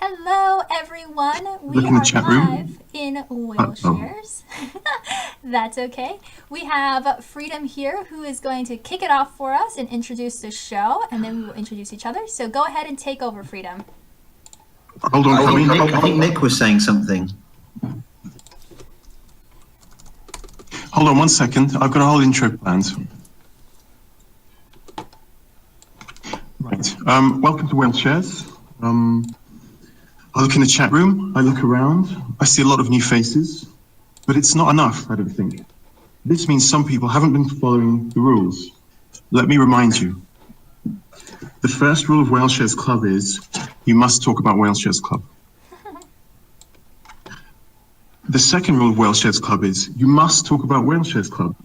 Hello, everyone. We Look in the are chat room. live in Oh, Whaleshares. That's okay. We have Freedom here who is going to kick it off for us and introduce the show, and then we will introduce each other. So go ahead and take over, Freedom. hold on, Chloe. I think Nick was saying something. Hold on 1 second. I've got a whole intro planned. Right. Welcome to Whaleshares. I look in the chat room. I look around. I see a lot of new faces, but it's not enough, I don't think. This means some people haven't been following the rules. Let me remind you. The first rule of Whaleshares Club is you must talk about Whaleshares Club. The second rule of Whaleshares Club is you must talk about Whaleshares Club.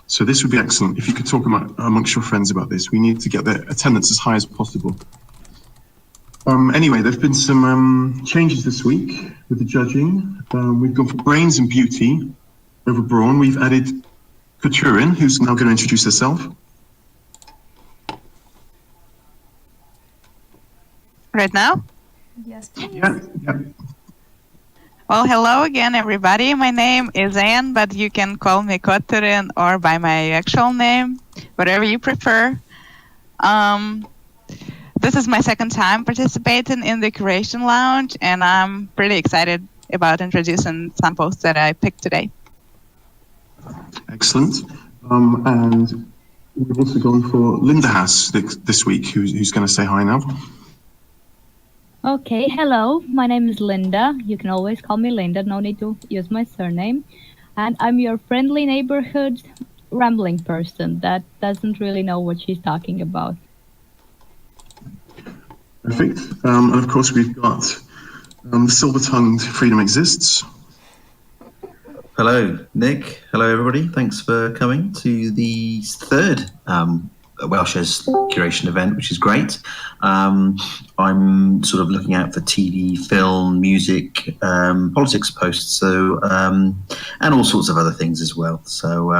So this would be excellent if you could talk amongst your friends about this. We need to get their attendance as high as possible. Anyway, there have been some changes this week with the judging. We've gone for brains and beauty over brawn. We've added Curation, who's now going to introduce herself. Right now? Yes, please. Yeah. Well, hello again, everybody. My name is Anne, but you can call me Koterin or by my actual name, whatever you prefer. This is my second time participating in the Curation Lounge, and I'm pretty excited about introducing some posts that I picked today. Excellent. And we've also gone for Linda Haas this week, who's going to say hi now. Okay, hello, my name is Linda. You can always call me Linda, no need to use my surname. And I'm your friendly neighborhood rambling person that doesn't really know what she's talking about. Perfect. And of course, we've got the silver-tongued Freedom Exists. Hello, Nick. Hello, everybody. Thanks for coming to the third Whaleshares Curation event, which is great. I'm sort of looking out for TV, film, music, politics posts, so and all sorts of other things as well. So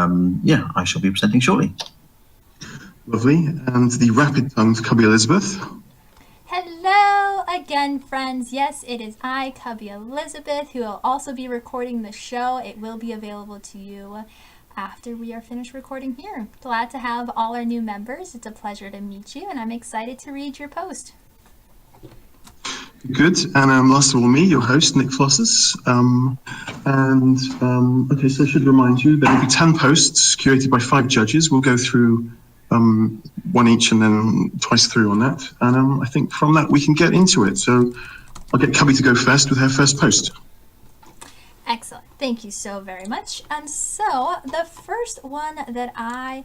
yeah, I shall be presenting shortly. Lovely. And the rapid-tongued Cubby Elizabeth. Hello again, friends. Yes, it is I, Cubby Elizabeth, who will also be recording the show. It will be available to you after we are finished recording here. Glad to have all our new members. It's a pleasure to meet you, and I'm excited to read your post. Good. And last of all, me, your host, Nick Flosses. Okay, so I should remind you there will be 10 posts curated by 5 judges. We'll go through one each and then twice through on that. And I think from that we can get into it. So I'll get Cubby to go first with her first post. Excellent. Thank you so very much. And so the first one that I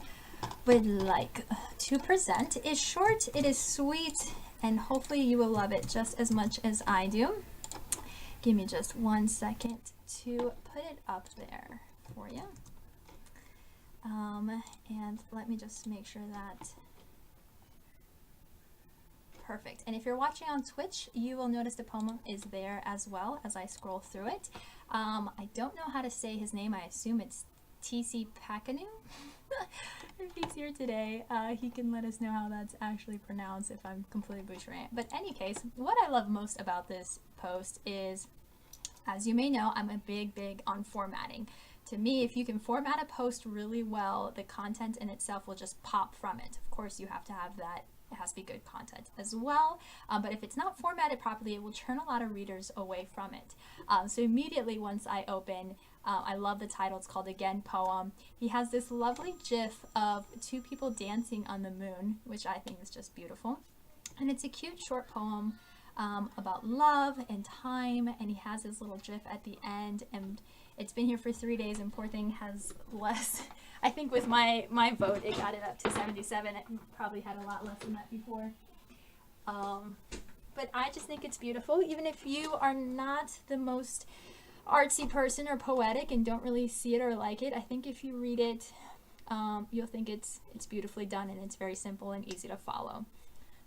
would like to present is short, it is sweet, and hopefully you will love it just as much as I do. Give me just 1 second to put it up there for you. And let me just make sure that perfect. And if you're watching on Twitch, you will notice the poem is there as well as I scroll through it. I don't know how to say his name. I assume it's TC Pakanu. If he's here today, he can let us know how that's actually pronounced if I'm completely butchering it. But in any case, what I love most about this post is, as you may know, I'm a big on formatting. To me, if you can format a post really well, the content in itself will just pop from it. Of course, you have to have that. It has to be good content as well. But if it's not formatted properly, it will turn a lot of readers away from it. So immediately once I open, I love the title. It's called Again Poem. He has this lovely gif of 2 people dancing on the moon, which I think is just beautiful. And it's a cute short poem about love and time. And he has his little gif at the end. And it's been here for 3 days, and poor thing has less. I think with my vote, it got it up to 77. It probably had a lot less than that before. But I just think it's beautiful. Even if you are not the most artsy person or poetic and don't really see it or like it, I think if you read it, you'll think it's beautifully done, and it's very simple and easy to follow.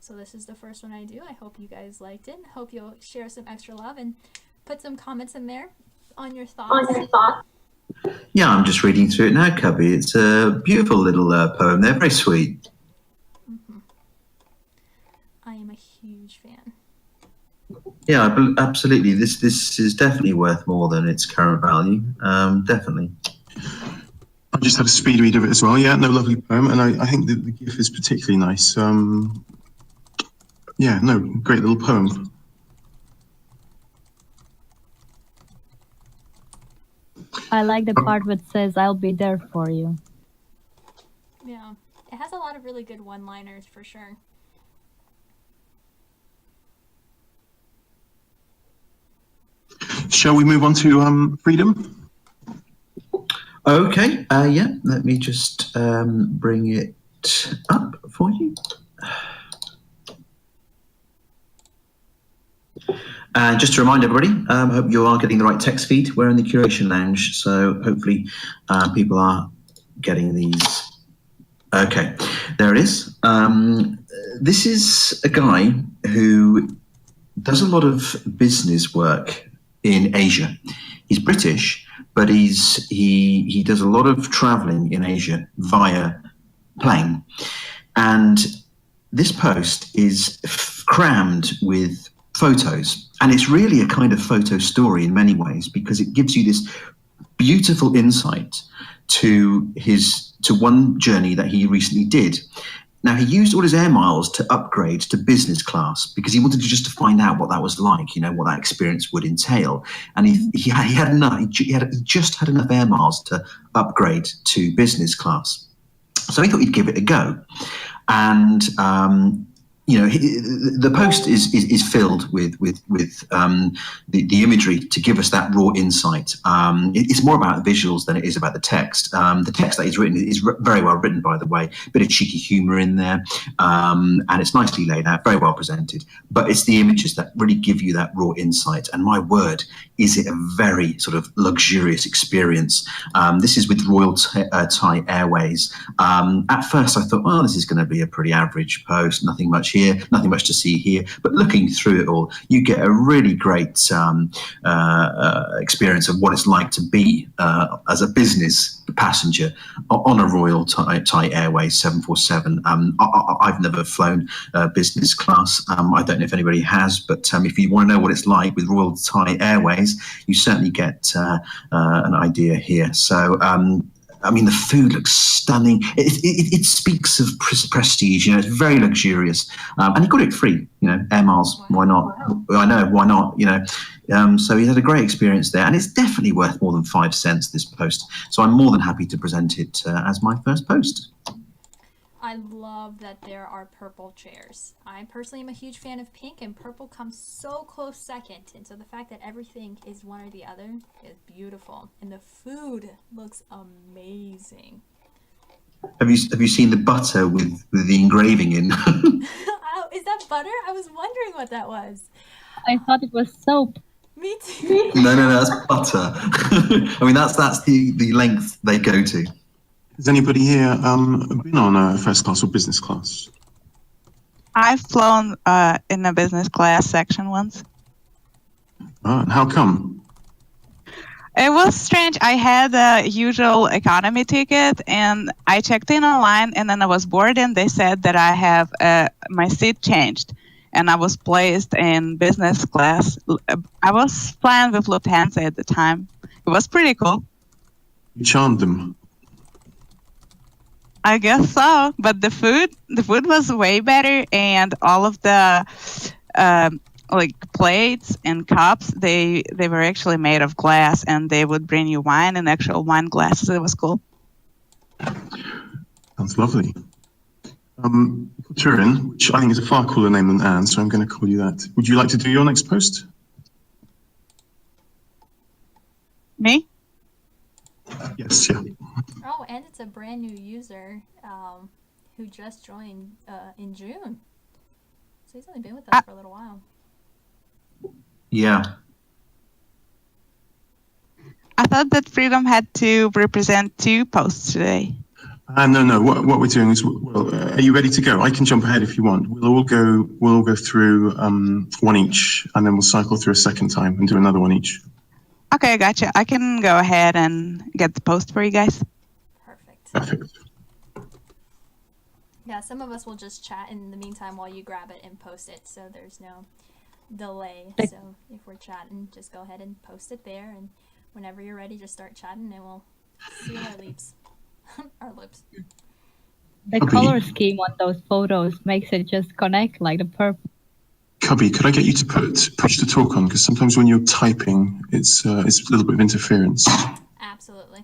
So this is the first one I do. I hope you guys liked it. Hope you'll share some extra love and put some comments in there on your thoughts. Yeah, I'm just reading through it now, Cubby. It's a beautiful little poem there, very sweet. I am a huge fan. Yeah, absolutely. This is definitely worth more than its current value. Definitely. I just had a speed read of it as well. Yeah, no, lovely poem, and I think the GIF is particularly nice. Yeah, no, great little poem. I like the part that says, "I'll be there for you." Yeah. It has a lot of really good one-liners for sure. Shall we move on to freedom? Okay. Yeah. Let me just bring it up for you. Just to remind everybody, I hope you are getting the right text feed. We're in the Curation Lounge, so hopefully people are getting these. Okay, there it is. This is a guy who does a lot of business work in Asia. He's British, but he does a lot of traveling in Asia via plane. And this post is crammed with photos. And it's really a kind of photo story in many ways because it gives you this beautiful insight to one journey that he recently did. Now, he used all his air miles to upgrade to business class because he wanted to just to find out what that was like, you know, what that experience would entail. And he had enough. He just had enough air miles to upgrade to business class. So he thought he'd give it a go. And you know, the post is filled with the imagery to give us that raw insight. It's more about the visuals than it is about the text. The text that he's written is very well written, by the way. Bit of cheeky humour in there, and it's nicely laid out, very well presented. But it's the images that really give you that raw insight. And my word, is it a very sort of luxurious experience. This is with Royal Thai Airways. At first, I thought, well, this is going to be a pretty average post, nothing much here, nothing much to see here. But looking through it all, you get a really great experience of what it's like to be as a business passenger on a Royal Thai Airways 747. I've never flown business class. I don't know if anybody has, but if you want to know what it's like with Royal Thai Airways, you certainly get an idea here. So I mean, the food looks stunning. It speaks of prestige. You know, it's very luxurious, and he got it free. You know, air miles. Why not? I know, why not? You know, so he's had a great experience there, and it's definitely worth more than 5 cents. This post, so I'm more than happy to present it as my first post. I love that there are purple chairs. I personally am a huge fan of pink, and purple comes so close second. And so the fact that everything is one or the other is beautiful. And the food looks amazing. Have you seen the butter with the engraving in? Oh, is that butter? I was wondering what that was. I thought it was soap. Me too. No, that's butter. I mean, that's the length they go to. Has anybody here been on a first class or business class? I've flown in a business class section once. Oh, and how come? It was strange. I had a usual economy ticket, and I checked in online, and then I was bored, and they said that I have my seat changed, and I was placed in business class. I was flying with Lufthansa at the time. It was pretty cool. You charmed them. I guess so, but the food was way better, and all of the like plates and cups, they were actually made of glass, and they would bring you wine in actual wine glasses. It was cool. Sounds lovely. Curation, which I think is a far cooler name than Anne, so I'm going to call you that. Would you like to do your next post? Me? Yes, yeah. Oh, and it's a brand new user who just joined in June. So he's only been with us for a little while. Yeah. I thought that Freedom had to represent 2 posts today. No. What we're doing is, well, are you ready to go? I can jump ahead if you want. We'll all go through one each, and then we'll cycle through a second time and do another one each. Okay, gotcha. I can go ahead and get the post for you guys. Perfect. Yeah, some of us will just chat in the meantime while you grab it and post it, so there's no delay. Like- So if we're chatting, just go ahead and post it there, and whenever you're ready, just start chatting, and we'll seal our lips. Our lips. The Cubby. color scheme on those photos makes it just connect like the purple. Cubby, could I get you to put push to talk on? Because sometimes when you're typing, it's a little bit of interference. Absolutely.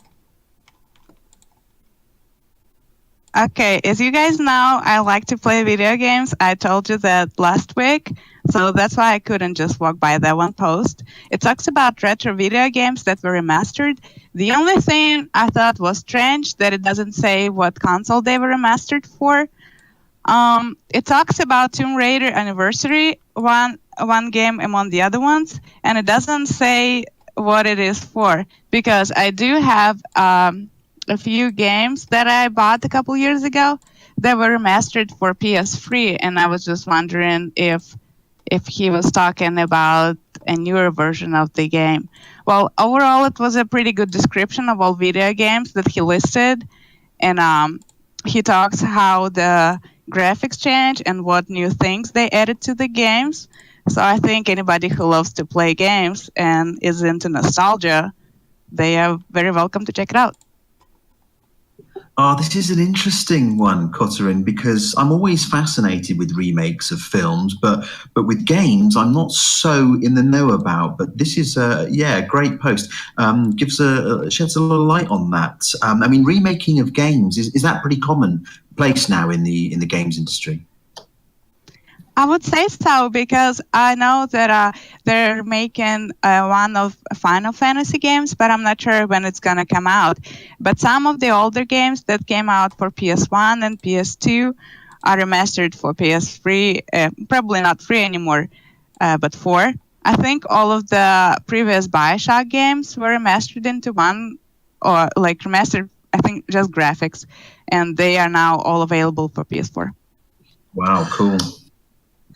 Okay, as you guys know, I like to play video games. I told you that last week, so that's why I couldn't just walk by that one post. It talks about retro video games that were remastered. The only thing I thought was strange that it doesn't say what console they were remastered for. It talks about Tomb Raider Anniversary, one game among the other ones, and it doesn't say what it is for, because I do have a few games that I bought a couple years ago that were remastered for PS3, and I was just wondering if he was talking about a newer version of the game. Well, overall, it was a pretty good description of all video games that he listed, and he talks how the graphics change and what new things they added to the games. So I think anybody who loves to play games and is into nostalgia, they are very welcome to check it out. Oh, this is an interesting one, Kotarin, because I'm always fascinated with remakes of films, but with games, I'm not so in the know about. But this is a great post. Sheds a lot of light on that. I mean, remaking of games is that pretty commonplace now in the games industry? I would say so, because I know that they're making one of Final Fantasy games, but I'm not sure when it's going to come out. But some of the older games that came out for PS1 and PS2 are remastered for PS3, probably not 3 anymore, but 4. I think all of the previous Bioshock games were remastered into one, or like remastered, I think just graphics, and they are now all available for PS4. Wow, cool.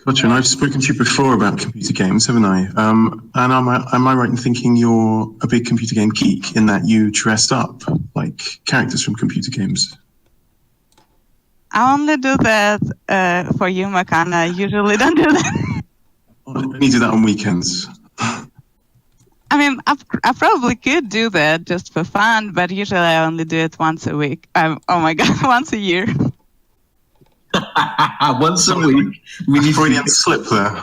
Gotcha, and I've spoken to you before about computer games, haven't I? And am I right in thinking you're a big computer game geek in that you dressed up like characters from computer games? I only do that for you, Makana. I usually don't do that. I only do that on weekends. I mean, I probably could do that just for fun, but usually I only do it once a week. Oh my god, once a year. Once a week. We need Freudian slip there.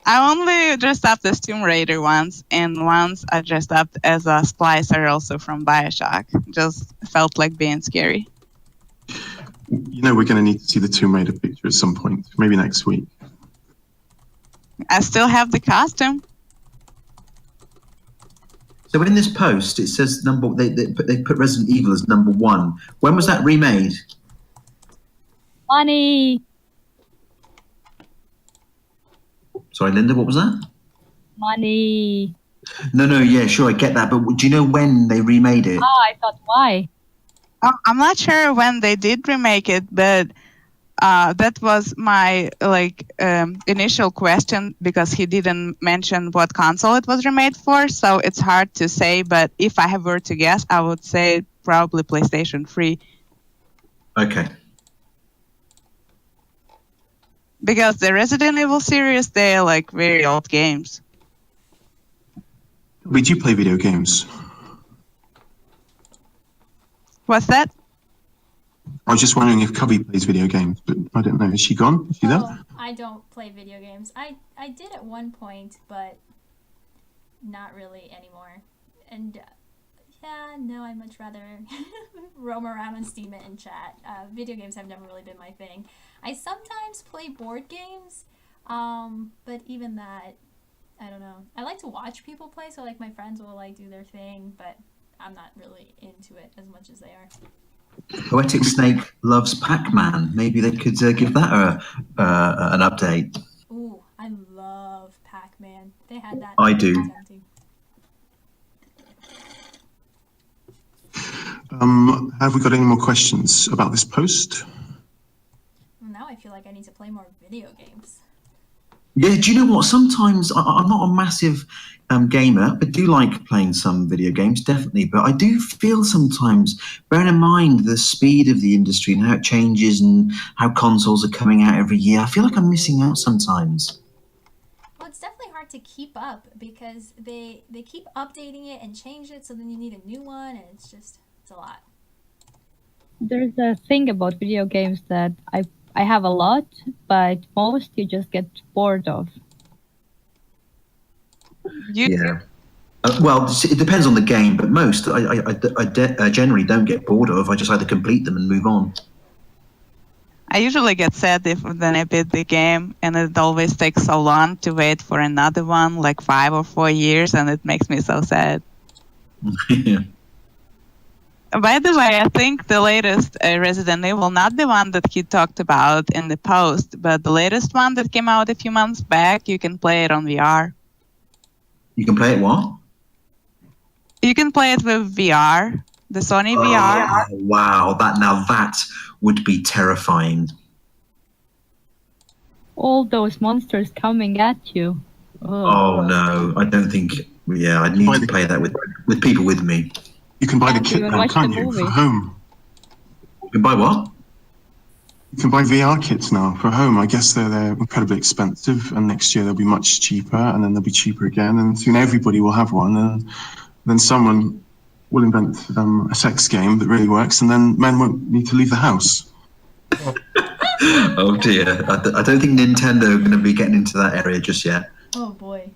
I only dressed up as Tomb Raider once, and once I dressed up as a splicer also from Bioshock. Just felt like being scary. You know we're going to need to see the Tomb Raider picture at some point, maybe next week. I still have the costume. So in this post, it says they put Resident Evil as number 1. When was that remade? Money! Sorry, Linda, what was that? Money! No, yeah, sure, I get that. But do you know when they remade it? I thought why? Oh, I'm not sure when they did remake it, but that was my initial question, because he didn't mention what console it was remade for, so it's hard to say. But if I were to guess, I would say probably PlayStation 3. Okay. Because the Resident Evil series, they're like very old games. Did you play video games? What's that? I was just wondering if Cubby plays video games, but I don't know. Is she gone? Is she there? Oh, I don't play video games. I did at one point, but not really anymore. And no, I'd much rather roam around on Steam and chat. Video games have never really been my thing. I sometimes play board games, but even that, I don't know. I like to watch people play, so like my friends will like do their thing, but I'm not really into it as much as they are. Poetic Snake loves Pac-Man. Maybe they could give that an update. Ooh, I love Pac-Man. They had that. I do. Tempting. Have we got any more questions about this post? Now I feel like I need to play more video games. Yeah, do you know what? Sometimes I'm not a massive gamer. I do like playing some video games, definitely. But I do feel sometimes, bearing in mind the speed of the industry and how it changes and how consoles are coming out every year, I feel like I'm missing out sometimes. Well, it's definitely hard to keep up because they keep updating it and change it, so then you need a new one, and it's a lot. There's a thing about video games that I have a lot, but most you just get bored of. Yeah. Well, it depends on the game, but most I generally don't get bored of. I just either complete them and move on. I usually get sad if then I beat the game, and it always takes so long to wait for another one, like 5 or 4 years, and it makes me so sad. Yeah. By the way, I think the latest Resident Evil, not the one that he talked about in the post, but the latest one that came out a few months back, you can play it on VR. You can play it what? You can play it with VR, the Sony VR. Oh, wow, that would be terrifying. All those monsters coming at you. Oh no, I don't think. Yeah, I'd need to play that with people with me. You can buy the Can't kit even now, watch can't the you, movie. for home? You can buy what? You can buy VR kits now for home. I guess they're incredibly expensive, and next year they'll be much cheaper, and then they'll be cheaper again, and soon everybody will have one, and then someone will invent a sex game that really works, and then men won't need to leave the house. Oh dear, I don't think Nintendo are going to be getting into that area just yet. Oh boy.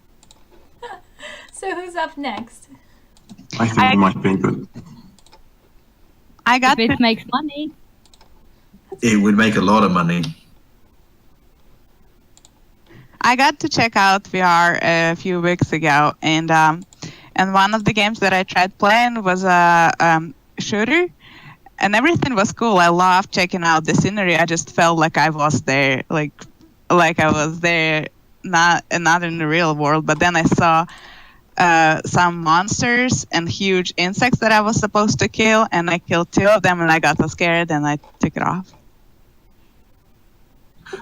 So who's up next? I think it might be, but I got If it makes money. It would make a lot of money. I got to check out VR a few weeks ago, and one of the games that I tried playing was a shooter, and everything was cool. I loved checking out the scenery. I just felt like I was there, like I was there, not in the real world. But then I saw some monsters and huge insects that I was supposed to kill, and I killed 2 of them, and I got so scared, and I took it off.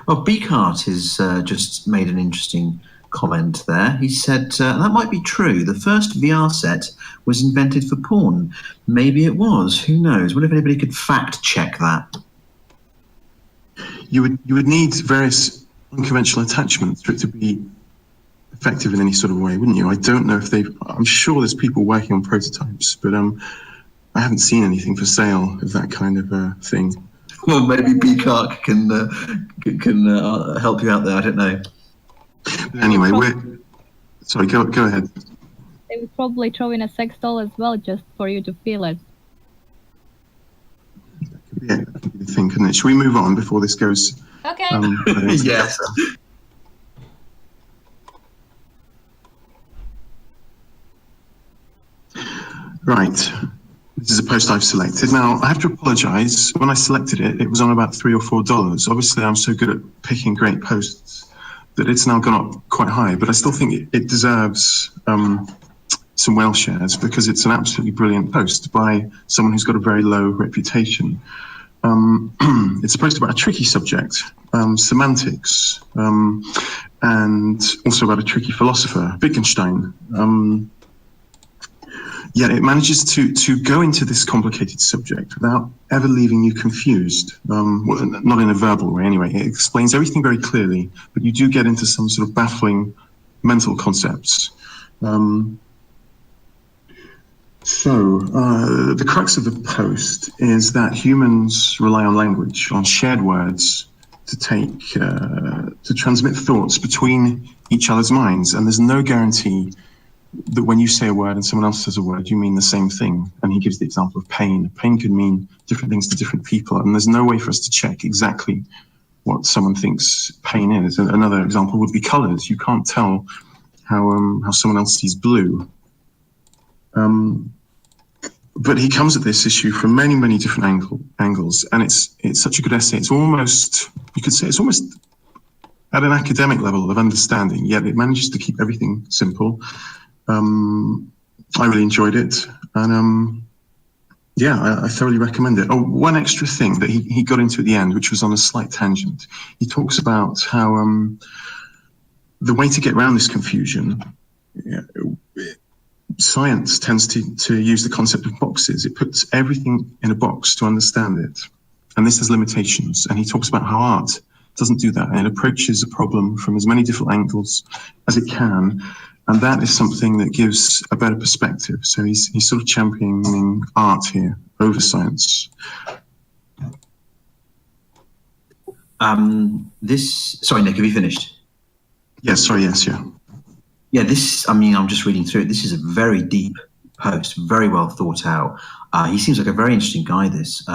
Oh, Beakart has just made an interesting comment there. He said, that might be true. The first VR set was invented for porn. Maybe it was. Who knows? What if anybody could fact check that? you would need various unconventional attachments for it to be effective in any sort of way, wouldn't you? I don't know if I'm sure there's people working on prototypes, but I haven't seen anything for sale of that kind of thing. Well, maybe Beakart can help you out there. I don't know. But anyway, sorry. Go ahead. They would probably throw in a sex doll as well, just for you to feel it. Yeah, that could be the thing, couldn't it? Should we move on before this goes? Okay. Yes. Right. This is a post I've selected. Now, I have to apologise. When I selected it, it was on about $3 or $4. Obviously, I'm so good at picking great posts that it's now gone up quite high, but I still think it deserves some Whaleshares because it's an absolutely brilliant post by someone who's got a very low reputation. It's a post about a tricky subject, semantics, and also about a tricky philosopher, Wittgenstein. Yet it manages to go into this complicated subject without ever leaving you confused. Well, not in a verbal way anyway. It explains everything very clearly, but you do get into some sort of baffling mental concepts. The crux of the post is that humans rely on language, on shared words, to transmit thoughts between each other's minds, and there's no guarantee that when you say a word and someone else says a word, you mean the same thing. And he gives the example of pain. Pain can mean different things to different people, and there's no way for us to check exactly what someone thinks pain is. Another example would be colors. You can't tell how someone else sees blue. But he comes at this issue from many, many different angles, and it's such a good essay. It's almost, you could say, it's almost at an academic level of understanding, yet it manages to keep everything simple. I really enjoyed it, and I thoroughly recommend it. Oh, one extra thing that he got into at the end, which was on a slight tangent. He talks about how the way to get around this confusion, science tends to use the concept of boxes. It puts everything in a box to understand it. And this has limitations. And he talks about how art doesn't do that. It approaches a problem from as many different angles as it can. And that is something that gives a better perspective. So he's sort of championing art here over science. Sorry, Nick, have you finished? Yes, sorry, yes, yeah. Yeah, I'm just reading through it. This is a very deep post, very well thought out. He seems like a very interesting guy, this. It's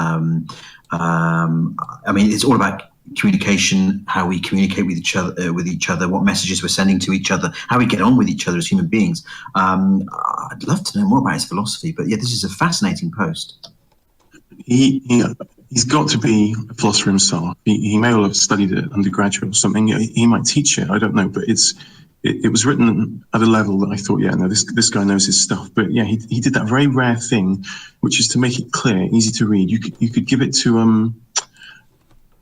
all about communication, how we communicate with each other, what messages we're sending to each other, how we get on with each other as human beings. I'd love to know more about his philosophy, but yeah, this is a fascinating post. He's got to be a philosopher himself. He may well have studied it undergraduate or something. He might teach it, I don't know, but it was written at a level that I thought, yeah, no, this guy knows his stuff. But yeah, he did that very rare thing, which is to make it clear, easy to read. You could give it to a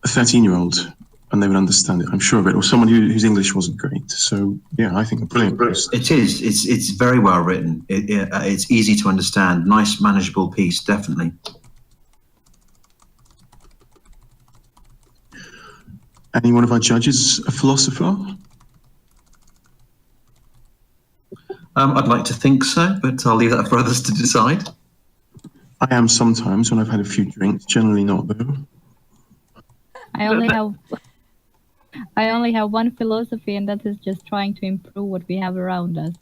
13-year-old and they would understand it, I'm sure of it, or someone whose English wasn't great. So yeah, I think a brilliant post. It is. It's very well written. It's easy to understand. Nice, manageable piece, definitely. Any one of our judges a philosopher? I'd like to think so, but I'll leave that for others to decide. I am sometimes when I've had a few drinks, generally not though. I only have one philosophy, and that is just trying to improve what we have around us.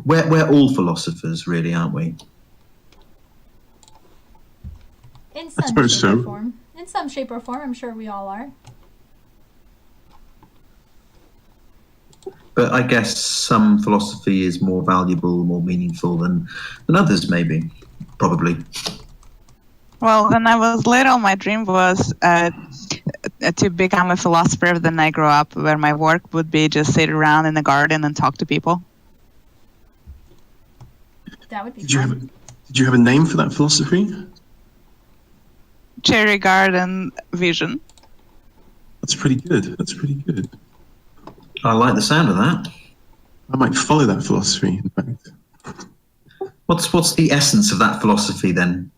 We're all philosophers, really, aren't we? In some suppose shape so. or form. In some shape or form, I'm sure we all are. But I guess some philosophy is more valuable, more meaningful than others, maybe, probably. Well, when I was little, my dream was to become a philosopher. Then I grew up where my work would be just sit around in the garden and talk to people. That would be Did you fun. have a name for that philosophy? Cherry garden vision. That's pretty good. That's pretty good. I like the sound of that. I might follow that philosophy, in fact. What's the essence of that philosophy then?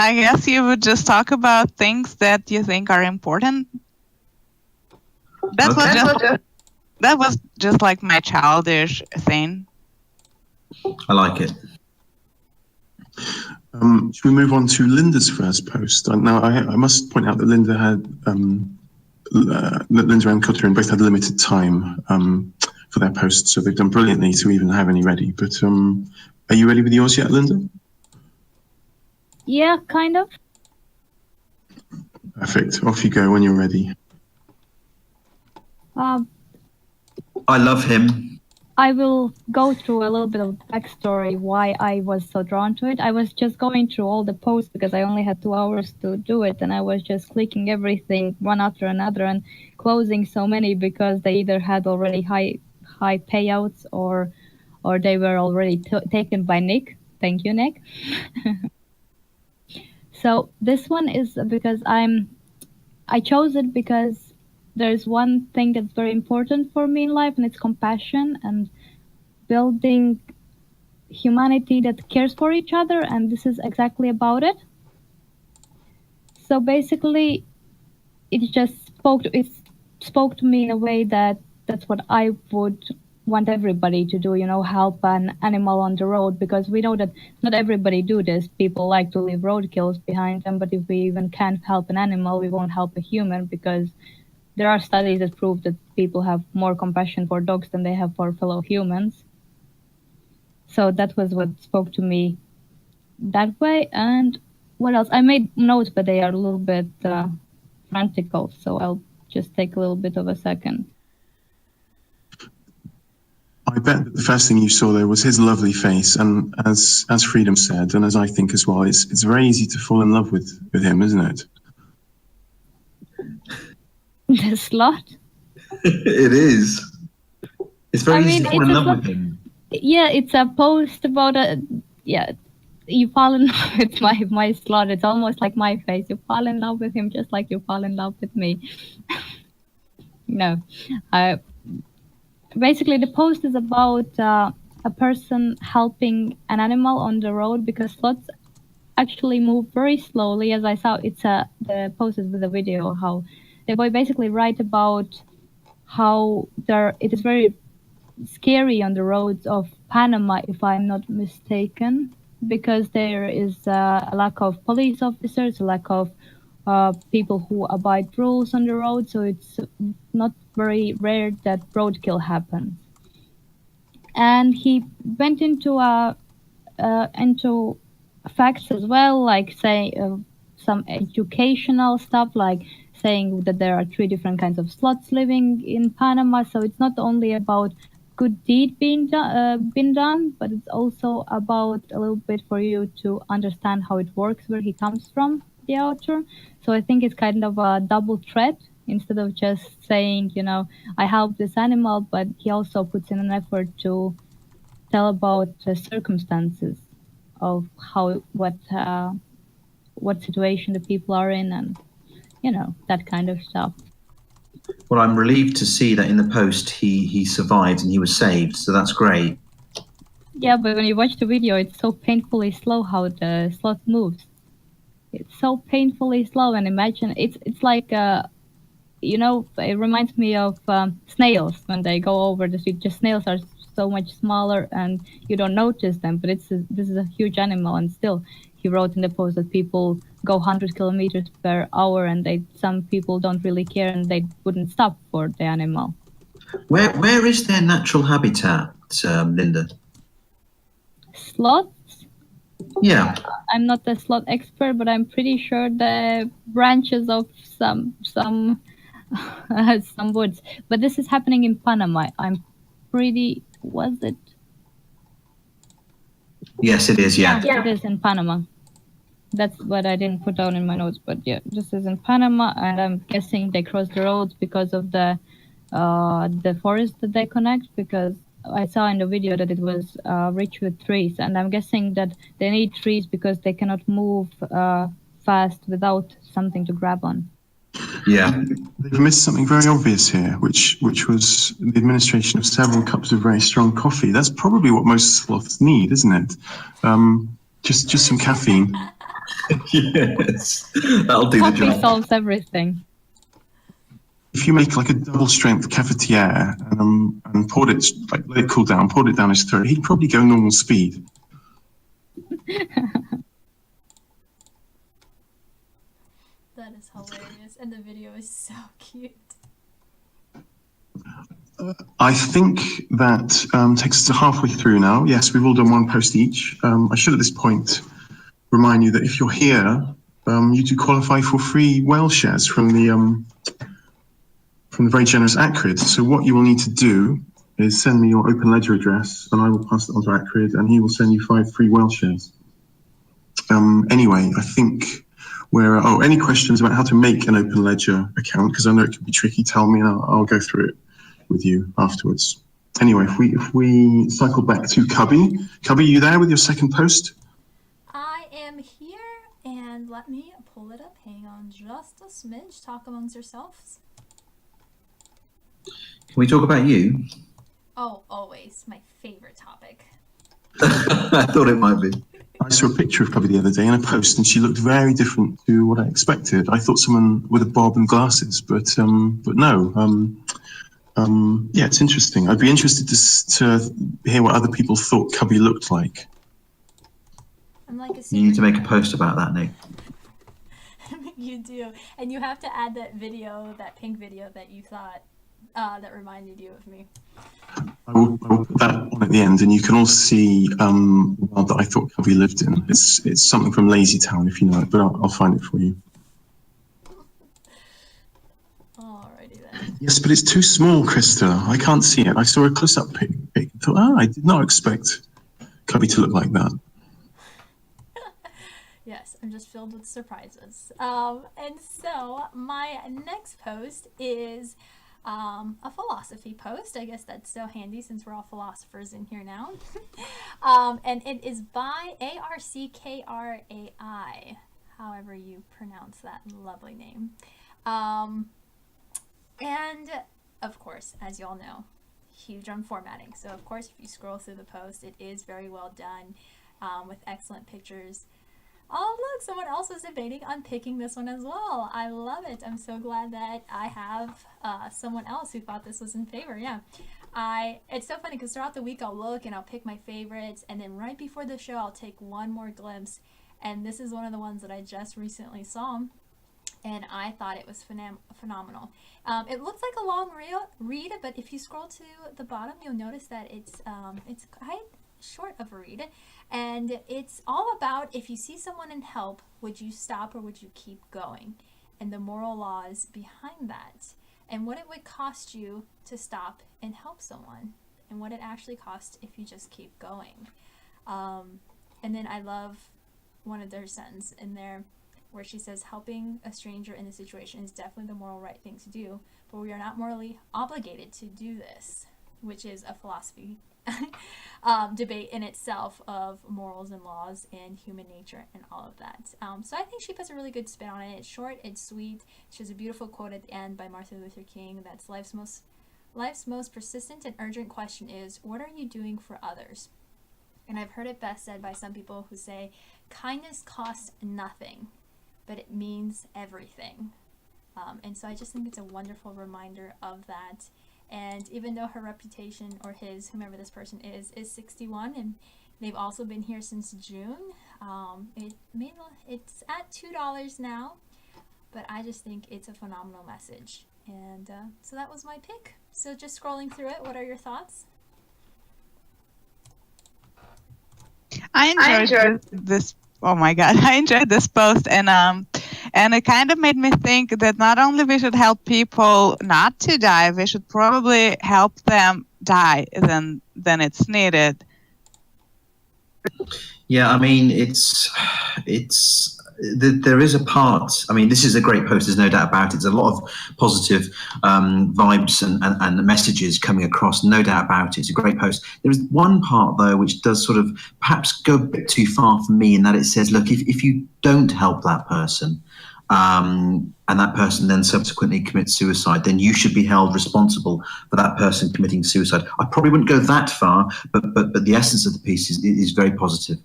I guess you would just talk about things that you think are important. That was just like my childish thing. I like it. Should we move on to Linda's first post? Now, I must point out that Linda and Curation both had limited time for their posts, so they've done brilliantly to even have any ready. But are you ready with yours yet, Linda? Yeah, kind of. Perfect. Off you go when you're ready. I love him. I will go through a little bit of backstory why I was so drawn to it. I was just going through all the posts because I only had 2 hours to do it, and I was just clicking everything one after another and closing so many because they either had already high payouts or they were already taken by Nick. Thank you, Nick. So this one is because I chose it because there's one thing that's very important for me in life, and it's compassion and building humanity that cares for each other, and this is exactly about it. So basically, it spoke to me in a way that's what I would want everybody to do, help an animal on the road, because we know that not everybody do this. People like to leave roadkills behind them, but if we even can't help an animal, we won't help a human, because there are studies that prove that people have more compassion for dogs than they have for fellow humans. So that was what spoke to me that way. And what else? I made notes, but they are a little bit frantical, so I'll just take a little bit of a second. I bet that the first thing you saw there was his lovely face, and as Freedom said, and as I think as well, it's very easy to fall in love with him, isn't it? The slot? It is. It's very easy to fall in love with him. Yeah, it's a post about you fall in love with my slot. It's almost like my face. You fall in love with him just like you fall in love with me. No. Basically, the post is about a person helping an animal on the road because sloths actually move very slowly. As I saw, the post is with a video how the boy basically write about how it is very scary on the roads of Panama, if I'm not mistaken, because there is a lack of police officers, a lack of people who abide rules on the road, so it's not very rare that roadkill happens. And he went into facts as well, like say some educational stuff, like saying that there are 3 different kinds of slots living in Panama. So it's not only about good deed been done, but it's also about a little bit for you to understand how it works, where he comes from, the author. So I think it's kind of a double threat. Instead of just saying, I help this animal, but he also puts in an effort to tell about the circumstances of what situation the people are in, and that kind of stuff. Well, I'm relieved to see that in the post he survived and he was saved, so that's great. Yeah, but when you watch the video, it's so painfully slow how the sloth moves. It's so painfully slow, and imagine it's like it reminds me of snails when they go over the street. Just snails are so much smaller and you don't notice them, but this is a huge animal, and still he wrote in the post that people go 100 kilometers per hour and some people don't really care and they wouldn't stop for the animal. Where is their natural habitat, Linda? Sloths? Yeah. I'm not a sloth expert, but I'm pretty sure the branches of some woods. But this is happening in Panama. Was it? Yes, it is. Yeah. It is in Panama. That's what I didn't put down in my notes, but yeah, this is in Panama, and I'm guessing they cross the roads because of the forest that they connect, because I saw in the video that it was rich with trees, and I'm guessing that they need trees because they cannot move fast without something to grab on. Yeah. They've missed something very obvious here, which was the administration of several cups of very strong coffee. That's probably what most sloths need, isn't it? Just some caffeine. Yes, that'll do the job. Coffee solves everything. If you make like a double strength cafetiere and poured it, like let it cool down, poured it down his throat, he'd probably go normal speed. That is hilarious, and the video is so cute. I think that takes us to halfway through now. Yes, we've all done one post each. I should at this point remind you that if you're here, you do qualify for free Whaleshares from the very generous Acrid. So what you will need to do is send me your open ledger address, and I will pass it on to Acrid, and he will send you 5 free Whaleshares. Anyway, I think any questions about how to make an open ledger account, because I know it can be tricky, tell me and I'll go through it with you afterwards. Anyway, if we cycle back to Cubby. Cubby, you there with your second post? I am here, and let me pull it up. Hang on just a smidge. Talk amongst yourselves. Can we talk about you? Oh, always. My favorite topic. I thought it might be. I saw a picture of Cubby the other day in a post, and she looked very different to what I expected. I thought someone with a bob and glasses, but no. Yeah, it's interesting. I'd be interested to hear what other people thought Cubby looked like. I'm like a You need to make a post about that, Nick. You do, and you have to add that video, that pink video that you thought that reminded you of me. I will put that on at the end, and you can also see the world that I thought Cubby lived in. It's something from Lazy Town, if you know it, but I'll find it for you. Alrighty then. Yes, but it's too small, Krista. I can't see it. I saw a close-up pic. Thought, I did not expect Cubby to look like that. Yes, I'm just filled with surprises. And so my next post is a philosophy post. I guess that's so handy since we're all philosophers in here now. And it is by Arckrai, however you pronounce that lovely name. And of course, as you all know, huge on formatting. So of course, if you scroll through the post, it is very well done, with excellent pictures. Oh, look, someone else was debating on picking this one as well. I love it. I'm so glad that I have someone else who thought this was in favor. Yeah. It's so funny because throughout the week I'll look and I'll pick my favorites, and then right before the show I'll take one more glimpse, and this is one of the ones that I just recently saw, and I thought it was phenomenal. It looks like a long read, but if you scroll to the bottom, you'll notice that it's quite short of a read, and it's all about, if you see someone in help, would you stop or would you keep going, and the moral laws behind that, and what it would cost you to stop and help someone, and what it actually costs if you just keep going. And then I love one of their sentences in there where she says, helping a stranger in this situation is definitely the moral right thing to do, but we are not morally obligated to do this, which is a philosophy debate in itself of morals and laws and human nature and all of that. So I think she puts a really good spin on it. It's short, it's sweet. She has a beautiful quote at the end by Martin Luther King that's life's most persistent and urgent question is, what are you doing for others? And I've heard it best said by some people who say, kindness costs nothing, but it means everything. And so I just think it's a wonderful reminder of that. And even though her reputation, or his, whomever this person is 61, and they've also been here since June, it's at $2 now, but I just think it's a phenomenal message. And so that was my pick. So just scrolling through it, what are your thoughts? I enjoyed this. Oh my God, I enjoyed this post, and it kind of made me think that not only we should help people not to die, we should probably help them die than it's needed. Yeah, I mean, there is a part. I mean, this is a great post. There's no doubt about it. There's a lot of positive vibes and messages coming across. No doubt about it. It's a great post. There is one part though which does sort of perhaps go a bit too far for me, in that it says, look, if you don't help that person, and that person then subsequently commits suicide, then you should be held responsible for that person committing suicide. I probably wouldn't go that far, but the essence of the piece is very positive.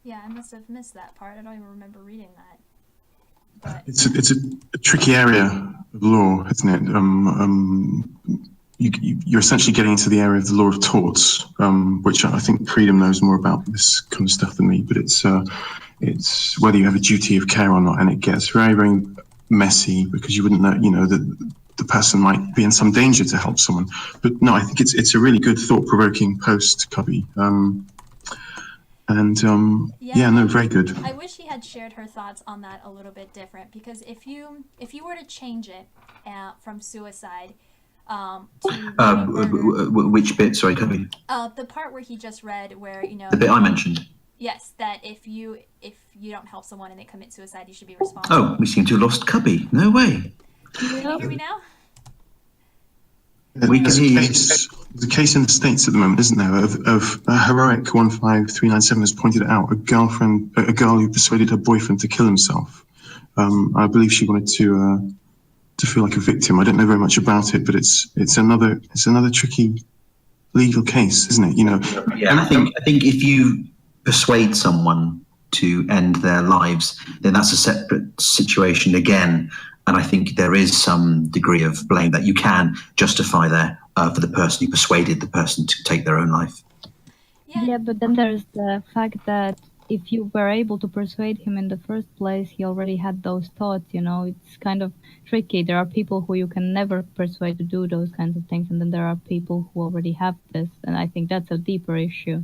Yeah, I must have missed that part. I don't even remember reading that. But It's a tricky area of law, isn't it? You're essentially getting into the area of the law of torts, which I think Freedom knows more about this kind of stuff than me. But it's whether you have a duty of care or not, and it gets very, very messy because you wouldn't know, that the person might be in some danger to help someone. But no, I think it's a really good, thought-provoking post, Cubby. No, very good. I wish she had shared her thoughts on that a little bit different, because if you were to change it from suicide to which bit? Sorry, Cubby. the part where he just read, where The bit I mentioned. Yes, that if you don't help someone and they commit suicide, you should be responsible. Oh, we seem to have lost Cubby. No way. Can you hear me now? There's a case in the States at the moment, isn't there, of Heroic 15397 has pointed it out, a girl who persuaded her boyfriend to kill himself. I believe she wanted to feel like a victim. I don't know very much about it, but it's another tricky legal case, isn't it? Yeah, I think if you persuade someone to end their lives, then that's a separate situation again. And I think there is some degree of blame that you can justify there for the person who persuaded the person to take their own life. Yeah, but then there's the fact that if you were able to persuade him in the first place, he already had those thoughts, It's kind of tricky. There are people who you can never persuade to do those kinds of things, and then there are people who already have this, and I think that's a deeper issue.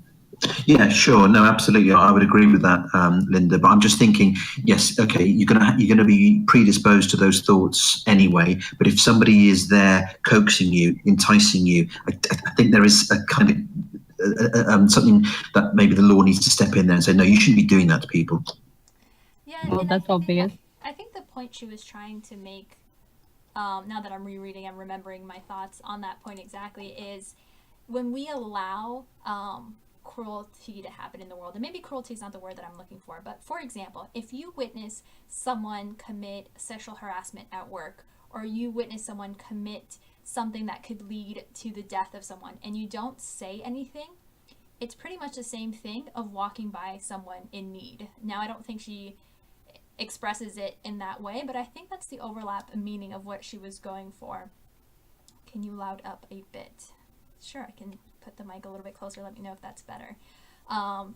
Yeah, sure. No, absolutely. I would agree with that, Linda. But I'm just thinking, yes, okay, you're gonna be predisposed to those thoughts anyway. But if somebody is there coaxing you, enticing you, I think there is a kind of something that maybe the law needs to step in there and say, no, you shouldn't be doing that to people. Yeah, well, that's obvious. I think the point she was trying to make, now that I'm rereading, I'm remembering my thoughts on that point exactly, is when we allow cruelty to happen in the world, and maybe cruelty is not the word that I'm looking for, but for example, if you witness someone commit sexual harassment at work, or you witness someone commit something that could lead to the death of someone and you don't say anything, it's pretty much the same thing of walking by someone in need. Now, I don't think she expresses it in that way, but I think that's the overlap meaning of what she was going for. Can you loud up a bit? Sure, I can put the mic a little bit closer. Let me know if that's better.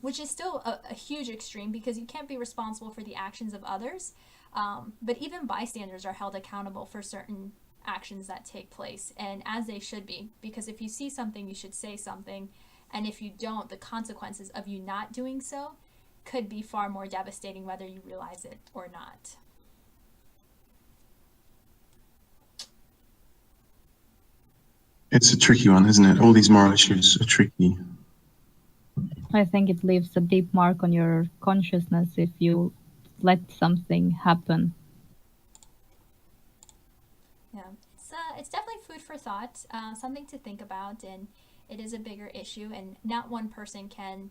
Which is still a huge extreme because you can't be responsible for the actions of others. But even bystanders are held accountable for certain actions that take place, and as they should be, because if you see something, you should say something, and if you don't, the consequences of you not doing so could be far more devastating whether you realize it or not. It's a tricky one, isn't it? All these moral issues are tricky. I think it leaves a deep mark on your consciousness if you let something happen. Yeah, it's definitely food for thought, something to think about, and it is a bigger issue, and not one person can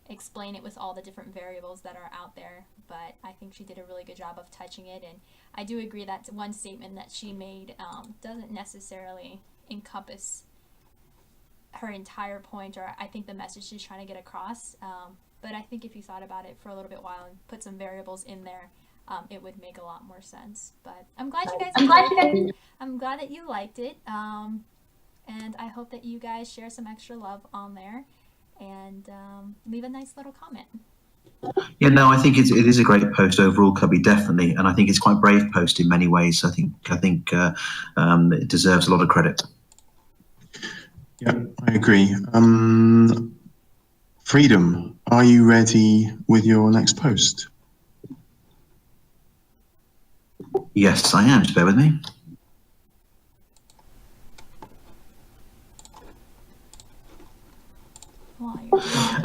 explain it with all the different variables that are out there, but I think she did a really good job of touching it, and I do agree that one statement that she made doesn't necessarily encompass her entire point, or I think the message she's trying to get across, but I think if you thought about it for a little bit while and put some variables in there, it would make a lot more sense. But I'm glad you guys enjoyed it. I'm glad that you liked it, and I hope that you guys share some extra love on there and leave a nice little comment. Yeah, no, I think it is a great post overall, Cubby, definitely, and I think it's quite a brave post in many ways. I think it deserves a lot of credit. Yeah, I agree. Freedom, are you ready with your next post? Yes, I am. Just bear with me.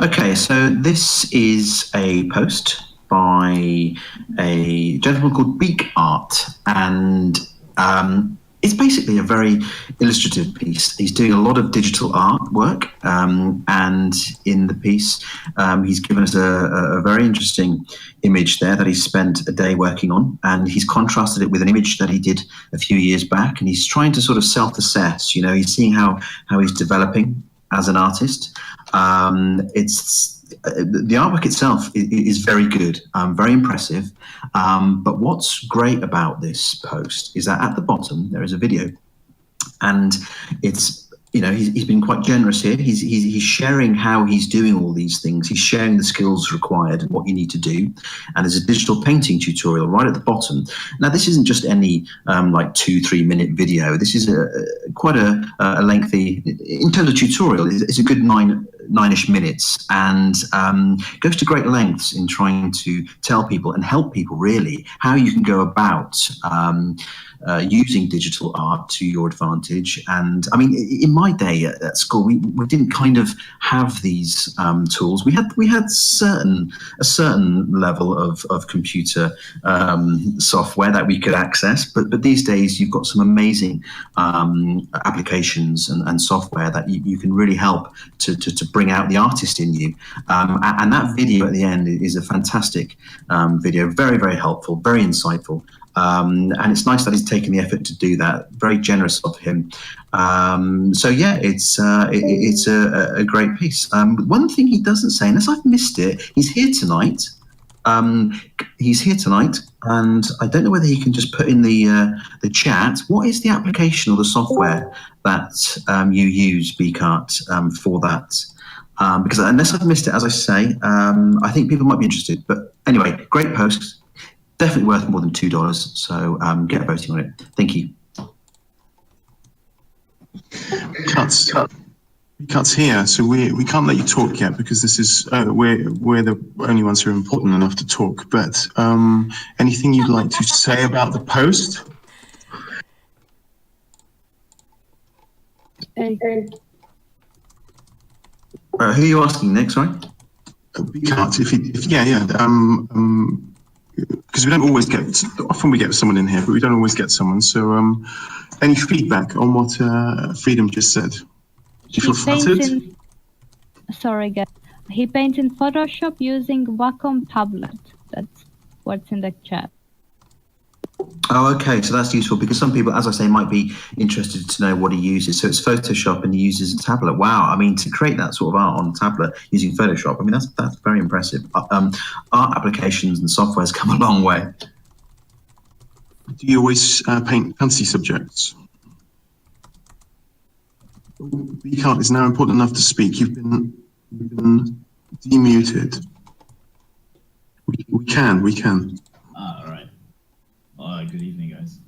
Okay, so this is a post by a gentleman called Beak Art, and it's basically a very illustrative piece. He's doing a lot of digital artwork, and in the piece, he's given us a very interesting image there that he spent a day working on, and he's contrasted it with an image that he did a few years back, and he's trying to sort of self-assess. You know, he's seeing how he's developing as an artist. The artwork itself is very good, very impressive. But what's great about this post is that at the bottom there is a video, and it's, you know, he's been quite generous here. He's sharing how he's doing all these things. He's sharing the skills required and what you need to do. And there's a digital painting tutorial right at the bottom. Now, this isn't just any like 2-3 minute video. This is quite a lengthy, in terms of tutorial, it's a good nine-ish minutes, and goes to great lengths in trying to tell people and help people really how you can go about using digital art to your advantage. And I mean, in my day at school, we didn't kind of have these tools. We had a certain level of computer software that we could access, but these days you've got some amazing applications and software that you can really help to bring out the artist in you. And that video at the end is a fantastic video, very, very helpful, very insightful. And it's nice that he's taken the effort to do that. Very generous of him. So yeah, it's a great piece. One thing he doesn't say, unless I've missed it, he's here tonight. And I don't know whether he can just put in the chat. What is the application or the software that you use, Beakart, for that? Because unless I've missed it, as I say, I think people might be interested. But anyway, great post. Definitely worth more than $2, so get voting on it. Thank you. Cuts here, so we can't let you talk yet because this is we're the only ones who are important enough to talk. But anything you'd like to say about the post? Who are you asking, Nick? Sorry. Cuts. Because we don't always get, often we get someone in here, but we don't always get someone. So any feedback on what Freedom just said? Do you feel flattered? Sorry, guys. He paints in Photoshop using Wacom tablet. That's what's in the chat. Oh, okay. So that's useful because some people, as I say, might be interested to know what he uses. So it's Photoshop and he uses a tablet. Wow. I mean, to create that sort of art on a tablet using Photoshop, I mean, that's very impressive. Art applications and software has come a long way. Do you always paint fantasy subjects? You can't. It's now important enough to speak. You've been demuted. We can. All right. Good evening, guys.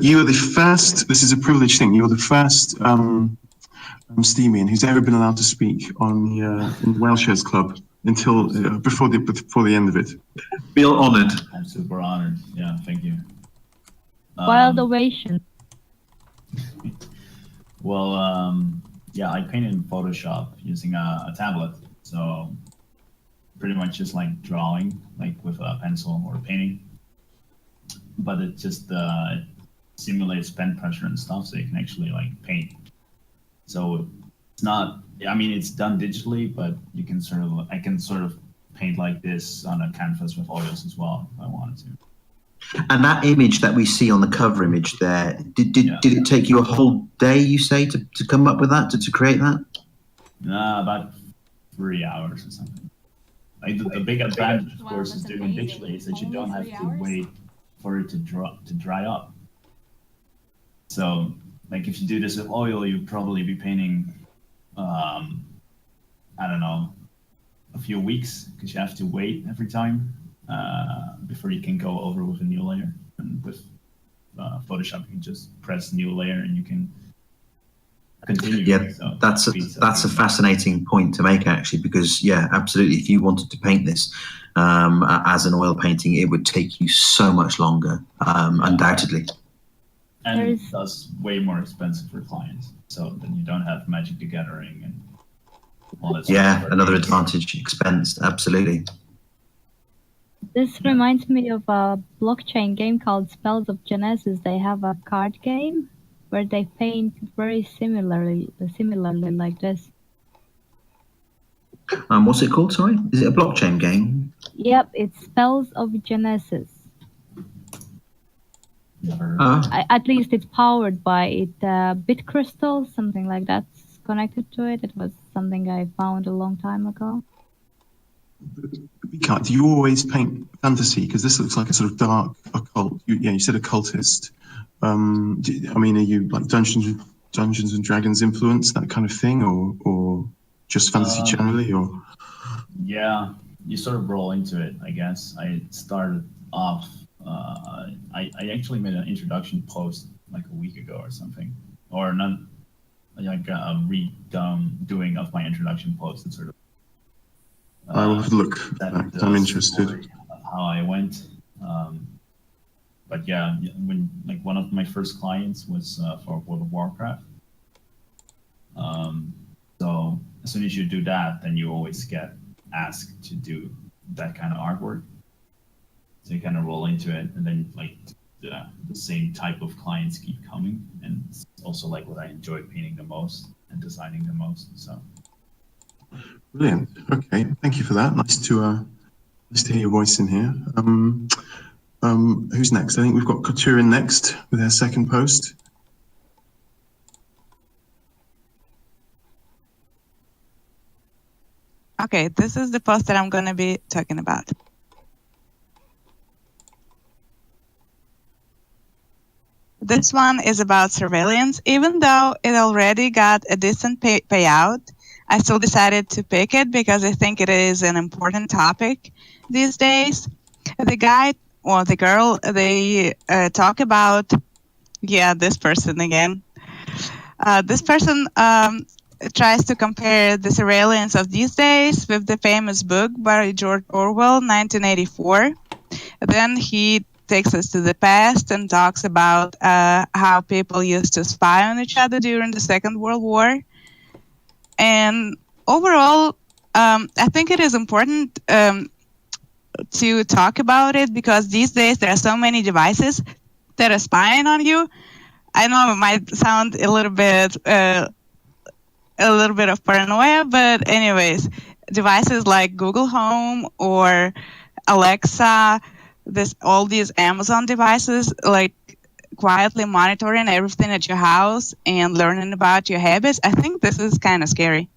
You are the first. This is a privileged thing. You are the first Steamian who's ever been allowed to speak on in Whaleshare's club until before the end of it. Feel honoured. I'm super honored. Yeah, thank you. Wild ovation. Well, yeah, I painted in Photoshop using a tablet. So pretty much just like drawing, like with a pencil or painting. But it just simulates pen pressure and stuff, so you can actually like paint. So it's not, I mean, it's done digitally, but you can I can sort of paint like this on a canvas with oils as well if I wanted to. And that image that we see on the cover image there, did it take you a whole day, you say, to come up with that, to create that? About 3 hours or something. Like the big advantage, of course, is doing it digitally is that you don't have to wait for it to dry up. So, like if you do this with oil, you'd probably be painting, I don't know, a few weeks because you have to wait every time before you can go over with a new layer. And with Photoshop, you can just press new layer and you can continue. Yeah, so that's a fascinating point to make actually, because yeah, absolutely. If you wanted to paint this as an oil painting, it would take you so much longer, undoubtedly. And thus way more expensive for clients. So then you don't have Magic the Gathering and all that. Yeah, another advantage, expense, absolutely. This reminds me of a blockchain game called Spells of Genesis. They have a card game where they paint very similarly like this. What's it called? Sorry, is it a blockchain game? Yep, it's Spells of Genesis. At least it's powered by it. Bit crystal, something like that's connected to it. It was something I found a long time ago. Do you always paint fantasy? Because this looks like a sort of dark occult. You said occultist. I mean, are you like Dungeons and Dragons influence, that kind of thing, or just fantasy generally? Or yeah, you sort of roll into it, I guess. I started off. I actually made an introduction post like a week ago or something, or not, like a redoing of my introduction post and sort of. I will have a look. I'm interested. How I went, but yeah, when like one of my first clients was for World of Warcraft. So as soon as you do that, then you always get asked to do that kind of artwork. So you kind of roll into it, and then like the same type of clients keep coming, and it's also like what I enjoy painting the most and designing the most. So. Brilliant. Okay, thank you for that. Nice to hear your voice in here. Who's next? I think we've got Curation next with her second post. Okay, this is the post that I'm going to be talking about. This one is about surveillance. Even though it already got a decent payout, I still decided to pick it because I think it is an important topic these days. The guy or the girl, they talk about, this person again. This person tries to compare the surveillance of these days with the famous book by George Orwell, 1984. Then he takes us to the past and talks about how people used to spy on each other during the Second World War. And overall, I think it is important to talk about it because these days there are so many devices that are spying on you. I know it might sound a little bit of paranoia, but anyways, devices like Google Home or Alexa, all these Amazon devices like quietly monitoring everything at your house and learning about your habits, I think this is kind of scary.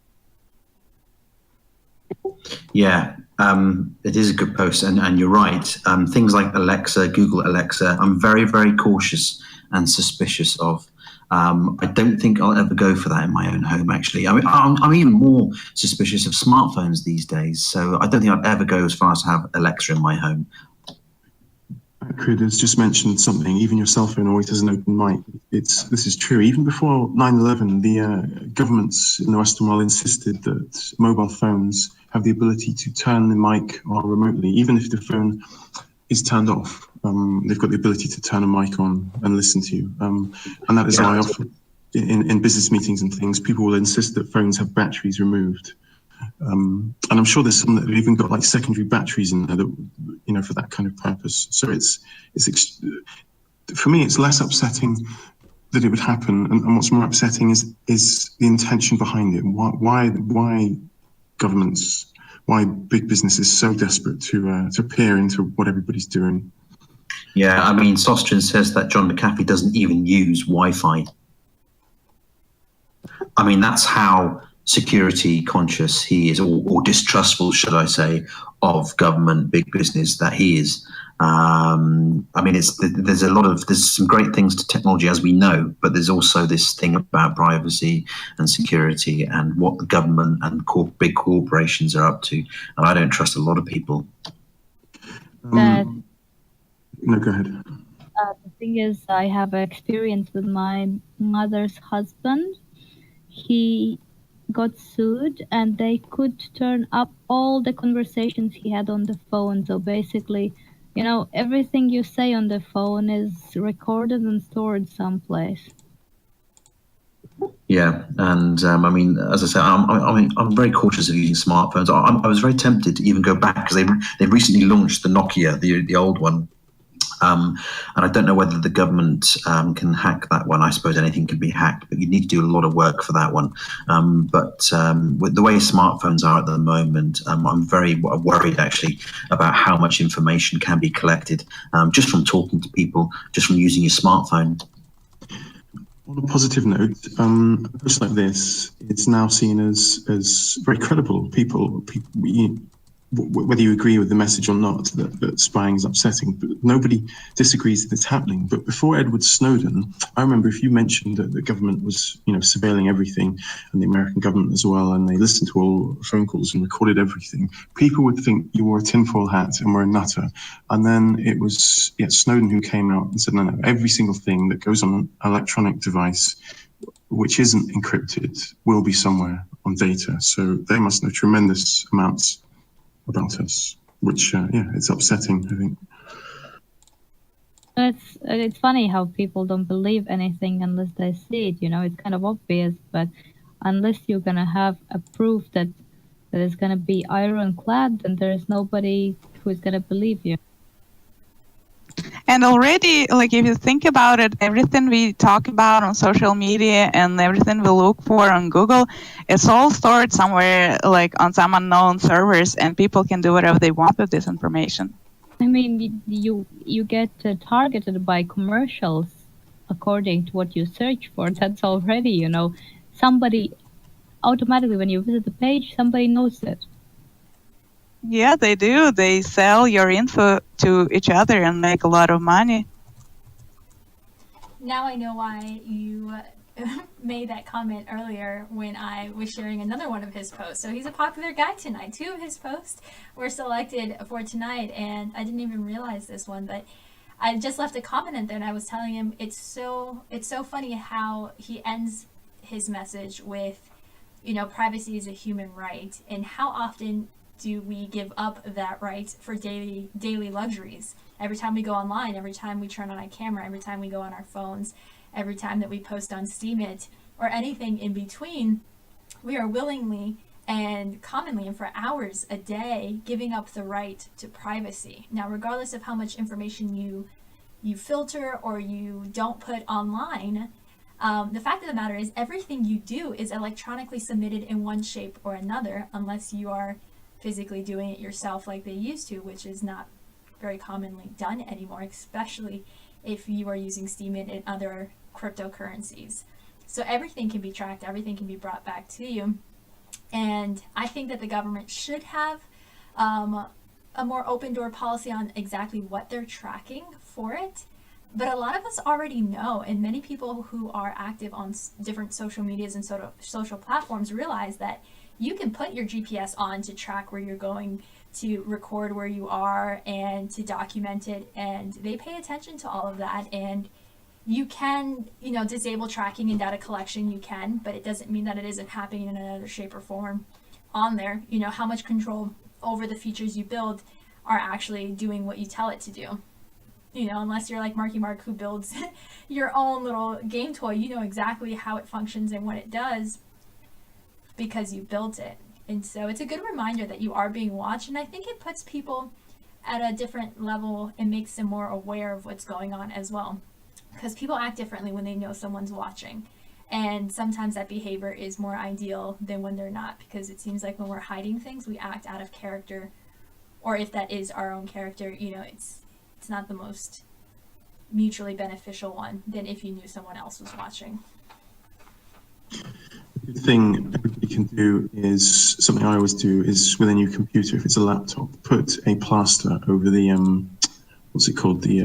Yeah, it is a good post, and you're right. Things like Alexa, Google Alexa, I'm very, very cautious and suspicious of. I don't think I'll ever go for that in my own home, actually. I mean, I'm even more suspicious of smartphones these days, so I don't think I'd ever go as far as to have Alexa in my home. Crid has just mentioned something. Even your cell phone always has an open mic. This is true. Even before 9/11, the governments in the Western world insisted that mobile phones have the ability to turn the mic on remotely, even if the phone is turned off. They've got the ability to turn a mic on and listen to you. And that is why often in business meetings and things, people will insist that phones have batteries removed. And I'm sure there's some that have even got like secondary batteries in there that, you know, for that kind of purpose. So for me, it's less upsetting that it would happen, and what's more upsetting is the intention behind it. Why governments, why big business is so desperate to peer into what everybody's doing. Yeah, I mean, Sostrin says that John McAfee doesn't even use Wi-Fi. I mean, that's how security conscious he is, or distrustful, should I say, of government, big business that he is. I mean, there's some great things to technology, as we know, but there's also this thing about privacy and security and what the government and big corporations are up to. And I don't trust a lot of people. No, go ahead. The thing is, I have experience with my mother's husband. He got sued and they could turn up all the conversations he had on the phone. So basically, you know, everything you say on the phone is recorded and stored someplace. Yeah, and I mean, as I said, I'm very cautious of using smartphones. I was very tempted to even go back because they recently launched the Nokia, the old one. And I don't know whether the government can hack that one. I suppose anything can be hacked, but you need to do a lot of work for that one. But with the way smartphones are at the moment, I'm very worried actually about how much information can be collected just from talking to people, just from using your smartphone. On a positive note, a post like this, it's now seen as very credible. People, whether you agree with the message or not, that spying is upsetting, but nobody disagrees that it's happening. But before Edward Snowden, I remember if you mentioned that the government was, you know, surveilling everything, and the American government as well, and they listened to all phone calls and recorded everything, people would think you wore a tinfoil hat and were a nutter. And then it was Snowden who came out and said, no, every single thing that goes on an electronic device which isn't encrypted will be somewhere on data. So they must know tremendous amounts about us, which it's upsetting, I think. It's funny how people don't believe anything unless they see it. You know, it's kind of obvious, but unless you're gonna have a proof that it's gonna be ironclad, then there's nobody who's gonna believe you. And already, like, if you think about it, everything we talk about on social media and everything we look for on Google, it's all stored somewhere, like on some unknown servers, and people can do whatever they want with this information. I mean, you get targeted by commercials according to what you search for. That's already, you know, somebody automatically, when you visit the page, somebody knows it. Yeah, they do. They sell your info to each other and make a lot of money. Now I know why you made that comment earlier when I was sharing another one of his posts. So he's a popular guy tonight. 2 of his posts were selected for tonight, and I didn't even realize this one, but I just left a comment in there, and I was telling him it's so funny how he ends his message with, you know, privacy is a human right, and how often do we give up that right for daily luxuries? Every time we go online, every time we turn on a camera, every time we go on our phones, every time that we post on Steemit or anything in between, we are willingly and commonly and for hours a day giving up the right to privacy. Now, regardless of how much information you filter or you don't put online, the fact of the matter is everything you do is electronically submitted in one shape or another, unless you are physically doing it yourself like they used to, which is not very commonly done anymore, especially if you are using Steemit and other cryptocurrencies. So everything can be tracked, everything can be brought back to you. And I think that the government should have a more open door policy on exactly what they're tracking for it. But a lot of us already know, and many people who are active on different social medias and social platforms realize that you can put your GPS on to track where you're going, to record where you are, and to document it, and they pay attention to all of that. And you can, disable tracking and data collection, you can, but it doesn't mean that it isn't happening in another shape or form on there. How much control over the features you build are actually doing what you tell it to do. Unless you're like Marky Mark, who builds your own little game toy, you know exactly how it functions and what it does because you built it. And so it's a good reminder that you are being watched, and I think it puts people at a different level and makes them more aware of what's going on as well. Because people act differently when they know someone's watching. And sometimes that behavior is more ideal than when they're not, because it seems like when we're hiding things, we act out of character. Or if that is our own character, it's not the most mutually beneficial one than if you knew someone else was watching. The thing everybody can do is, something I always do is, with a new computer, if it's a laptop, put a plaster over the, what's it called? The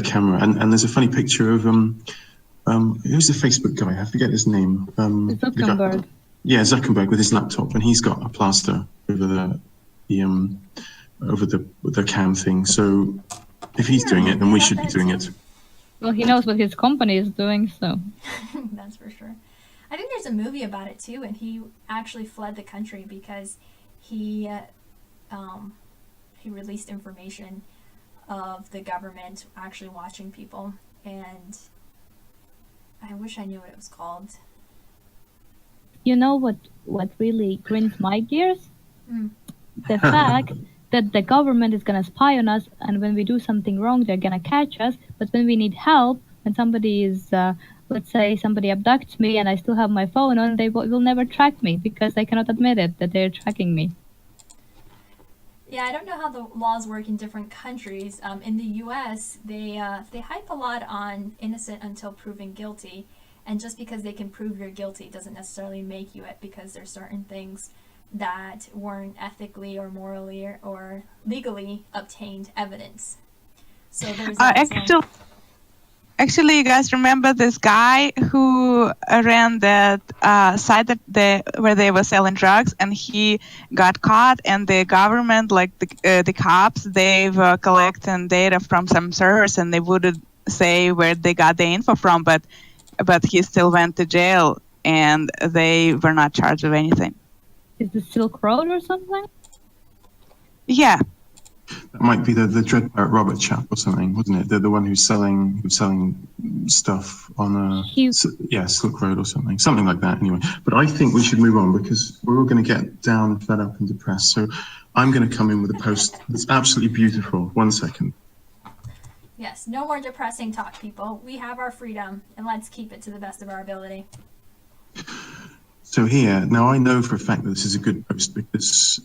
camera. And there's a funny picture of, who's the Facebook guy? I forget his name. Zuckerberg. Yeah, Zuckerberg with his laptop, and he's got a plaster over the cam thing. So if he's doing it, then we should be doing it. Well, he knows what his company is doing, so. That's for sure. I think there's a movie about it too, and he actually fled the country because he released information of the government actually watching people, and I wish I knew what it was called. You know what really grinds my gears? The fact that the government is going to spy on us, and when we do something wrong, they're going to catch us. But when we need help, when somebody is, let's say somebody abducts me and I still have my phone on, they will never track me because I cannot admit it, that they're tracking me. Yeah, I don't know how the laws work in different countries. In the U.S., they hype a lot on innocent until proven guilty. And just because they can prove you're guilty doesn't necessarily make you it, because there's certain things that weren't ethically or morally or legally obtained evidence. So there's Actually, you guys remember this guy who ran that site where they were selling drugs, and he got caught, and the government, like the cops, they were collecting data from some servers, and they wouldn't say where they got the info from, but he still went to jail, and they were not charged with anything. Is the Silk Road or something? Yeah. That might be the Dread Pirate Robert chap or something, wasn't it? The one who's selling stuff on Silk Road or something like that. Anyway, but I think we should move on because we're all going to get down, fed up, and depressed. So I'm going to come in with a post that's absolutely beautiful. 1 second. Yes, no more depressing talk, people. We have our freedom, and let's keep it to the best of our ability. So here, now I know for a fact that this is a good post because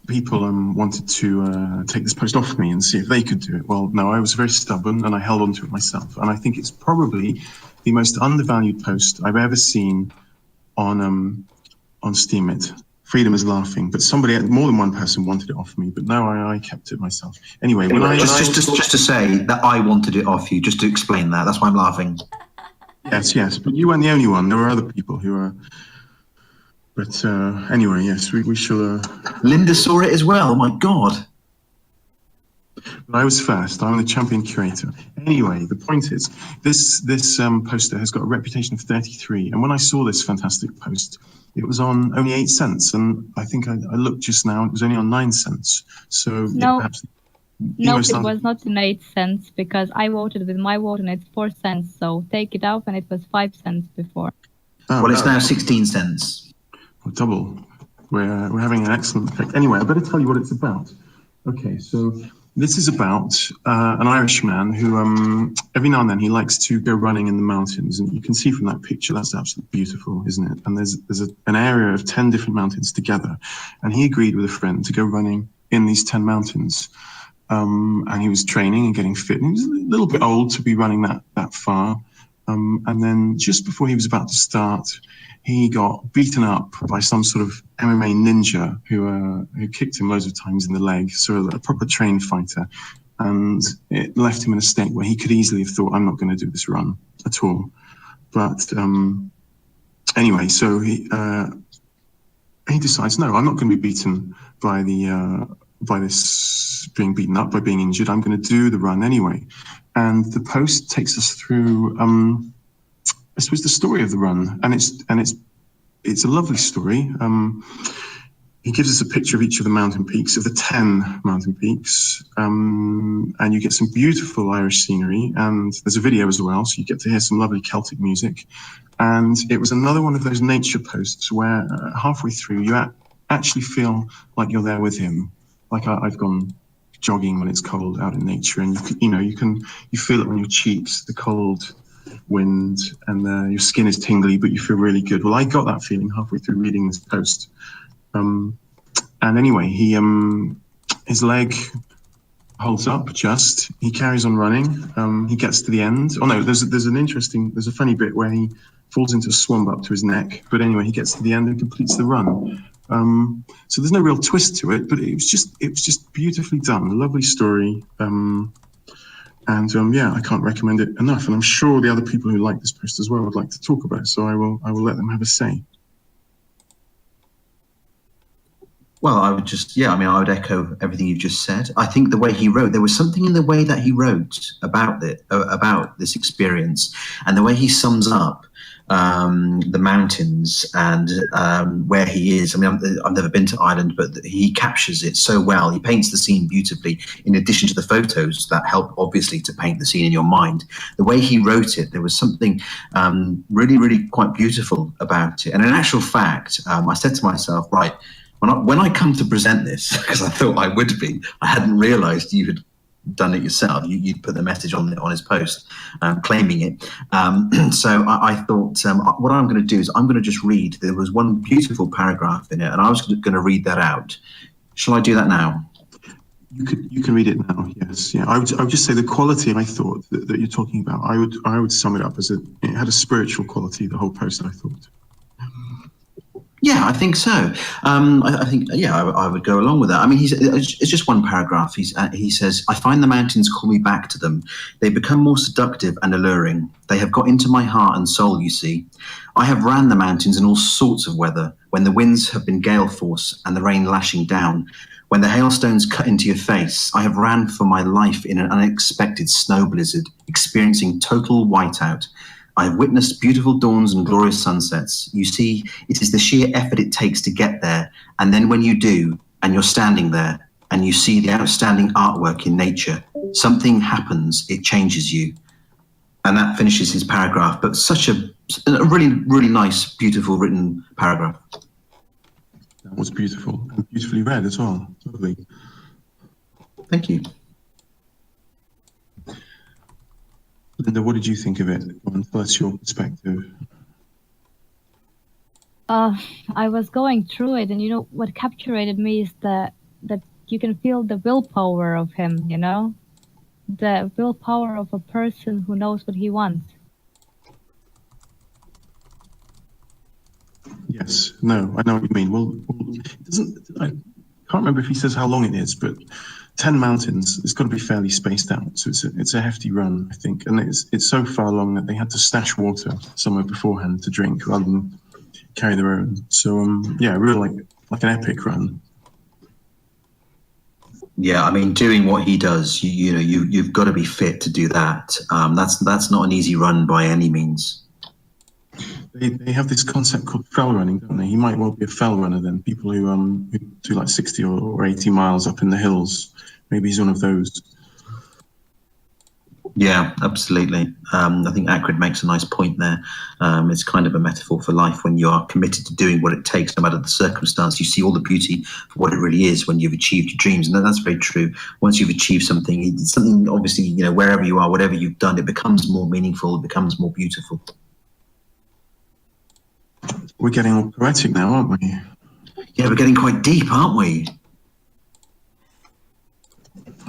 people wanted to take this post off me and see if they could do it. Well, no, I was very stubborn and I held on to it myself. And I think it's probably the most undervalued post I've ever seen on Steemit. Freedom is laughing, but more than one person wanted it off me, but no, I kept it myself. Anyway, just to say that I wanted it off you, just to explain that. That's why I'm laughing. Yes, but you weren't the only one. There were other people who were. But anyway, yes, we shall. Linda saw it as well. Oh my God. I was first. I'm the champion curator. Anyway, the point is, this poster has got a reputation of 33. And when I saw this fantastic post, it was on only 8 cents. And I think I looked just now, it was only on 9 cents. So no, perhaps no, it was not in 8 cents because I voted with my vote and it's 4 cents. So take it out, and it was 5 cents before. Oh, well, it's now 16 cents. Double. We're having an excellent effect. Anyway, I better tell you what it's about. Okay, so this is about an Irishman who every now and then he likes to go running in the mountains, and you can see from that picture that's absolutely beautiful, isn't it? And there's an area of 10 different mountains together, and he agreed with a friend to go running in these 10 mountains. And he was training and getting fit. And he was a little bit old to be running that far. And then just before he was about to start, he got beaten up by some sort of MMA ninja who kicked him loads of times in the leg, so a proper trained fighter. And it left him in a state where he could easily have thought, I'm not going to do this run at all. But anyway, so he decides, no, I'm not going to be beaten by this being beaten up, by being injured. I'm going to do the run anyway. And the post takes us through, I suppose, the story of the run, and it's a lovely story. He gives us a picture of each of the mountain peaks, of the 10 mountain peaks, and you get some beautiful Irish scenery, and there's a video as well, so you get to hear some lovely Celtic music. And it was another one of those nature posts where halfway through you actually feel like you're there with him. Like I've gone jogging when it's cold out in nature, and you feel it on your cheeks, the cold wind, and your skin is tingly, but you feel really good. Well, I got that feeling halfway through reading this post. And anyway, his leg holds up just. He carries on running. He gets to the end. Oh no, there's a funny bit where he falls into a swamp up to his neck. But anyway, he gets to the end and completes the run. So there's no real twist to it, but it was just beautifully done. A lovely story. Yeah, I can't recommend it enough. And I'm sure the other people who like this post as well would like to talk about it. So I will let them have a say. Well, I would echo everything you've just said. I think the way he wrote, there was something in the way that he wrote about this experience, and the way he sums up the mountains and where he is. I mean, I've never been to Ireland, but he captures it so well. He paints the scene beautifully, in addition to the photos that help, obviously, to paint the scene in your mind. The way he wrote it, there was something really, really quite beautiful about it. And in actual fact, I said to myself, right, when I come to present this, because I thought I would be, I hadn't realised you had done it yourself. You'd put the message on his post, claiming it. So I thought, what I'm going to do is I'm going to just read. There was one beautiful paragraph in it, and I was going to read that out. Shall I do that now? You can read it now. Yes, yeah. I would just say the quality. I thought that you're talking about. I would sum it up as it had a spiritual quality. The whole post, I thought. Yeah, I think so. I think, I would go along with that. I mean, it's just one paragraph. He says, I find the mountains call me back to them. They become more seductive and alluring. They have got into my heart and soul, you see. I have ran the mountains in all sorts of weather, when the winds have been gale force and the rain lashing down, when the hailstones cut into your face. I have ran for my life in an unexpected snow blizzard, experiencing total whiteout. I have witnessed beautiful dawns and glorious sunsets. You see, it is the sheer effort it takes to get there. And then when you do, and you're standing there, and you see the outstanding artwork in nature, something happens, it changes you. And that finishes his paragraph. But such a really, really nice, beautiful written paragraph. That was beautiful, and beautifully read as well. Lovely. Thank you. Linda, what did you think of it? Tell us your perspective. I was going through it, and what captured me is that you can feel the willpower of him, the willpower of a person who knows what he wants. Yes, no, I know what you mean. Well, it doesn't. I can't remember if he says how long it is, but 10 mountains, it's got to be fairly spaced out. So it's a hefty run, I think. And it's so far along that they had to stash water somewhere beforehand to drink rather than carry their own. So, yeah, really like an epic run. Yeah, I mean, doing what he does, you've got to be fit to do that. That's not an easy run by any means. They have this concept called fell running, don't they? He might well be a fell runner then. People who do like 60 or 80 miles up in the hills. Maybe he's one of those. Yeah, absolutely. I think Acrid makes a nice point there. It's kind of a metaphor for life. When you are committed to doing what it takes, no matter the circumstance, you see all the beauty for what it really is when you've achieved your dreams. And that's very true. Once you've achieved something, obviously, wherever you are, whatever you've done, it becomes more meaningful, it becomes more beautiful. We're getting all poetic now, aren't we? Yeah, we're getting quite deep, aren't we?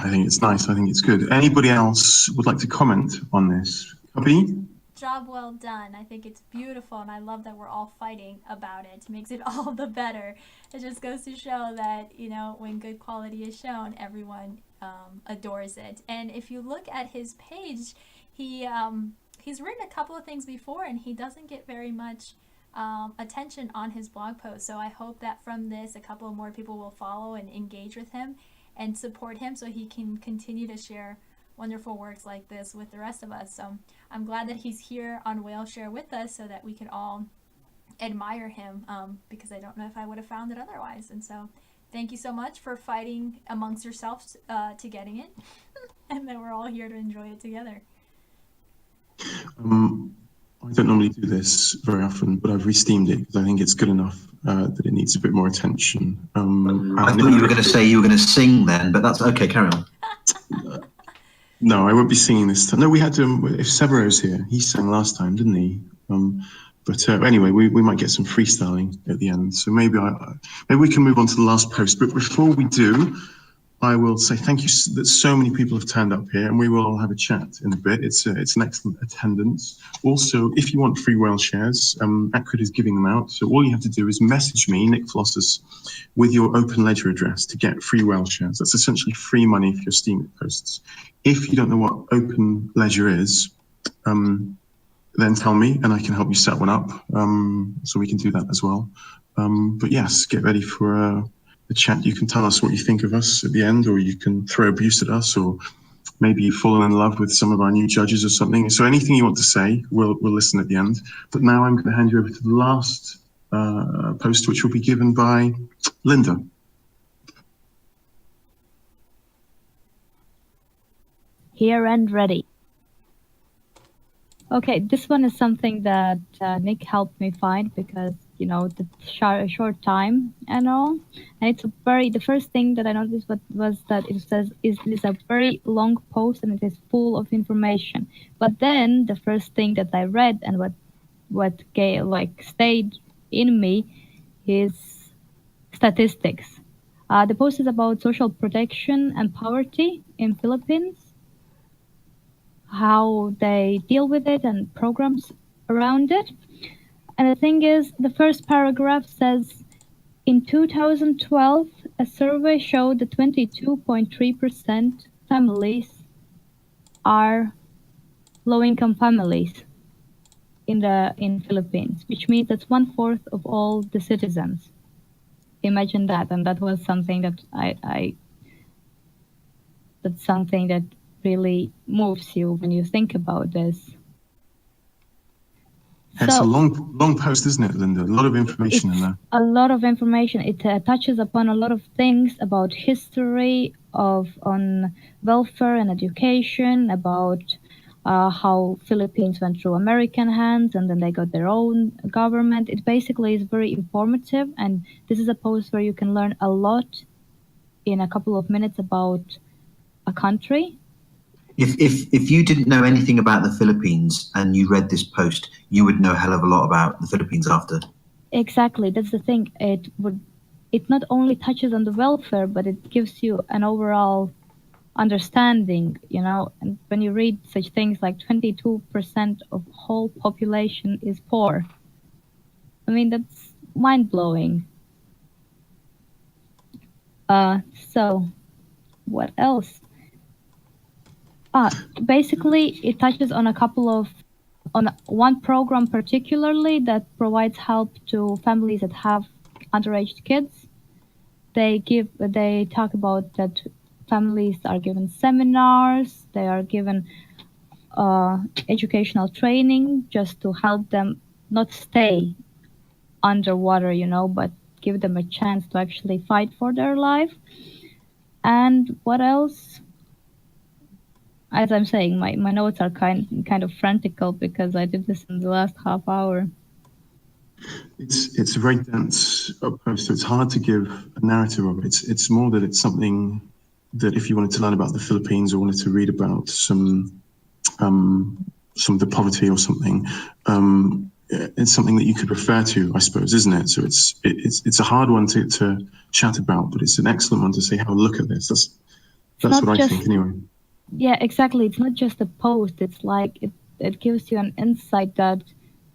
I think it's nice. I think it's good. Anybody else would like to comment on this? Cubby? Job well done. I think it's beautiful, and I love that we're all fighting about it. Makes it all the better. It just goes to show that, you know, when good quality is shown, everyone adores it. And if you look at his page, he's written a couple of things before, and he doesn't get very much attention on his blog post. So I hope that from this, a couple of more people will follow and engage with him and support him so he can continue to share wonderful works like this with the rest of us. So I'm glad that he's here on Whaleshare with us so that we can all admire him, because I don't know if I would have found it otherwise. And so thank you so much for fighting amongst yourselves to getting it and that we're all here to enjoy it together. I don't normally do this very often, but I've re-steamed it because I think it's good enough that it needs a bit more attention. I thought you were going to say you were going to sing then, but that's okay, carry on. No, I won't be singing this time. No, we had if Severo's here, he sang last time, didn't he? But anyway, we might get some freestyling at the end. So maybe we can move on to the last post. But before we do, I will say thank you that so many people have turned up here, and we will all have a chat in a bit. It's an excellent attendance. Also, if you want free whale shares, Acrid is giving them out. So all you have to do is message me, Nick Flossus, with your open ledger address to get free whale shares. That's essentially free money for your Steam posts. If you don't know what open ledger is, then tell me and I can help you set one up. So we can do that as well. But yes, get ready for the chat. You can tell us what you think of us at the end, or you can throw abuse at us, or maybe you've fallen in love with some of our new judges or something. So anything you want to say, we'll listen at the end. But now I'm going to hand you over to the last post, which will be given by Linda. Here and ready. Okay, this one is something that Nick helped me find because, you know, the short time and all. And it's the first thing that I noticed was that it says it is a very long post and it is full of information. But then the first thing that I read and what stayed in me is statistics. The post is about social protection and poverty in Philippines, how they deal with it and programs around it. And the thing is, the first paragraph says, in 2012, a survey showed that 22.3% families are low-income families in Philippines, which means that's 1/4 of all the citizens. Imagine that, and that was something that that's something that really moves you when you think about this. It's a long post, isn't it, Linda? A lot of information in there. A lot of information. It touches upon a lot of things about history, on welfare and education, about how Philippines went through American hands and then they got their own government. It basically is very informative, and this is a post where you can learn a lot in a couple of minutes about a country. If you didn't know anything about the Philippines and you read this post, you would know a hell of a lot about the Philippines after. Exactly, that's the thing. It not only touches on the welfare, but it gives you an overall understanding, you know. And when you read such things like 22% of whole population is poor, I mean, that's mind-blowing. So what else? Basically, it touches on on one program particularly that provides help to families that have underage kids. They talk about that families are given seminars, they are given educational training just to help them not stay underwater, you know, but give them a chance to actually fight for their life. And what else? As I'm saying, my notes are kind of frantical because I did this in the last half hour. It's a very dense post, so it's hard to give a narrative of it. It's more that it's something that if you wanted to learn about the Philippines or wanted to read about some of the poverty or something, it's something that you could refer to, I suppose, isn't it? So it's a hard one to chat about, but it's an excellent one to say, have a look at this. That's not what I just think, anyway. yeah, exactly. It's not just a post. It's like it gives you an insight that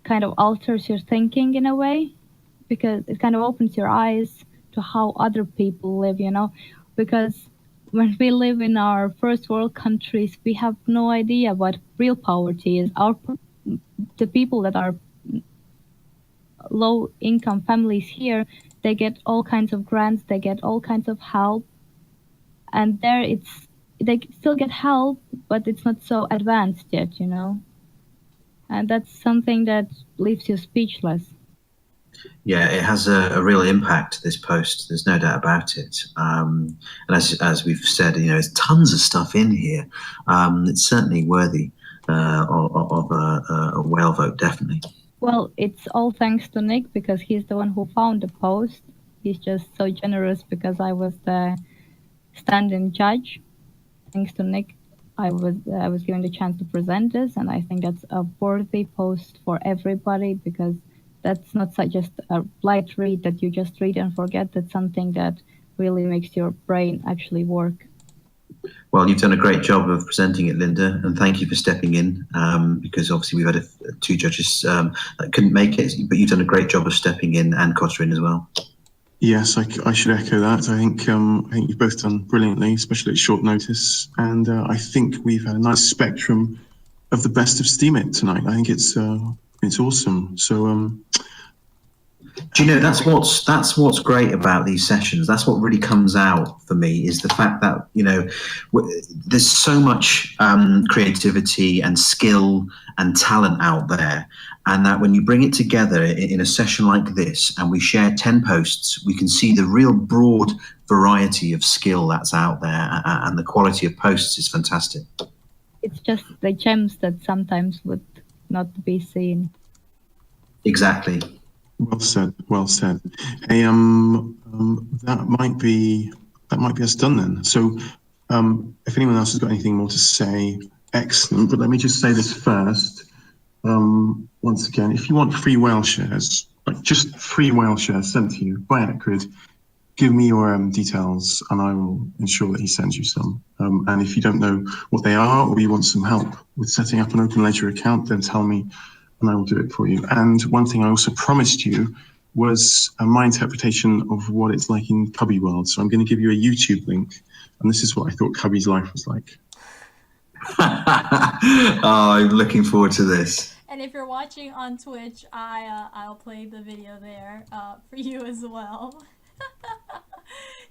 kind of alters your thinking in a way, because it kind of opens your eyes to how other people live, you know, because when we live in our first world countries, we have no idea what real poverty is. The people that are low income families here, they get all kinds of grants, they get all kinds of help, and there they still get help, but it's not so advanced yet, you know, and that's something that leaves you speechless. Yeah, it has a real impact, this post. There's no doubt about it. And as we've said, you know, there's tons of stuff in here. It's certainly worthy of a whale vote, definitely. Well, it's all thanks to Nick, because he's the one who found the post. He's just so generous because I was the stand-in judge. Thanks to Nick, I was given the chance to present this, and I think that's a worthy post for everybody, because that's not just a light read that you just read and forget. That's something that really makes your brain actually work. Well, you've done a great job of presenting it, Linda, and thank you for stepping in, because obviously we've had two judges that couldn't make it, but you've done a great job of stepping in, and Curation as well. Yes, I should echo that. I think you've both done brilliantly, especially at short notice, and I think we've had a nice spectrum of the best of Steemit tonight. I think it's awesome. So. Do you know, that's what's great about these sessions. That's what really comes out for me, is the fact that, you know, there's so much creativity and skill and talent out there, and that when you bring it together in a session like this and we share 10 posts, we can see the real broad variety of skill that's out there, and the quality of posts is fantastic. It's just the gems that sometimes would not be seen. Exactly. Well said. Well said. Hey, that might be us done then. So, if anyone else has got anything more to say, excellent. But let me just say this first. Once again, if you want free Whaleshares, like just free Whaleshares sent to you by Acrid, give me your details, and I will ensure that he sends you some. And if you don't know what they are, or you want some help with setting up an OpenLedger account, then tell me, and I will do it for you. And one thing I also promised you was my interpretation of what it's like in Cubby World. So I'm going to give you a YouTube link, and this is what I thought Cubby's life was like. Oh, I'm looking forward to this. And if you're watching on Twitch, I'll play the video there for you as well.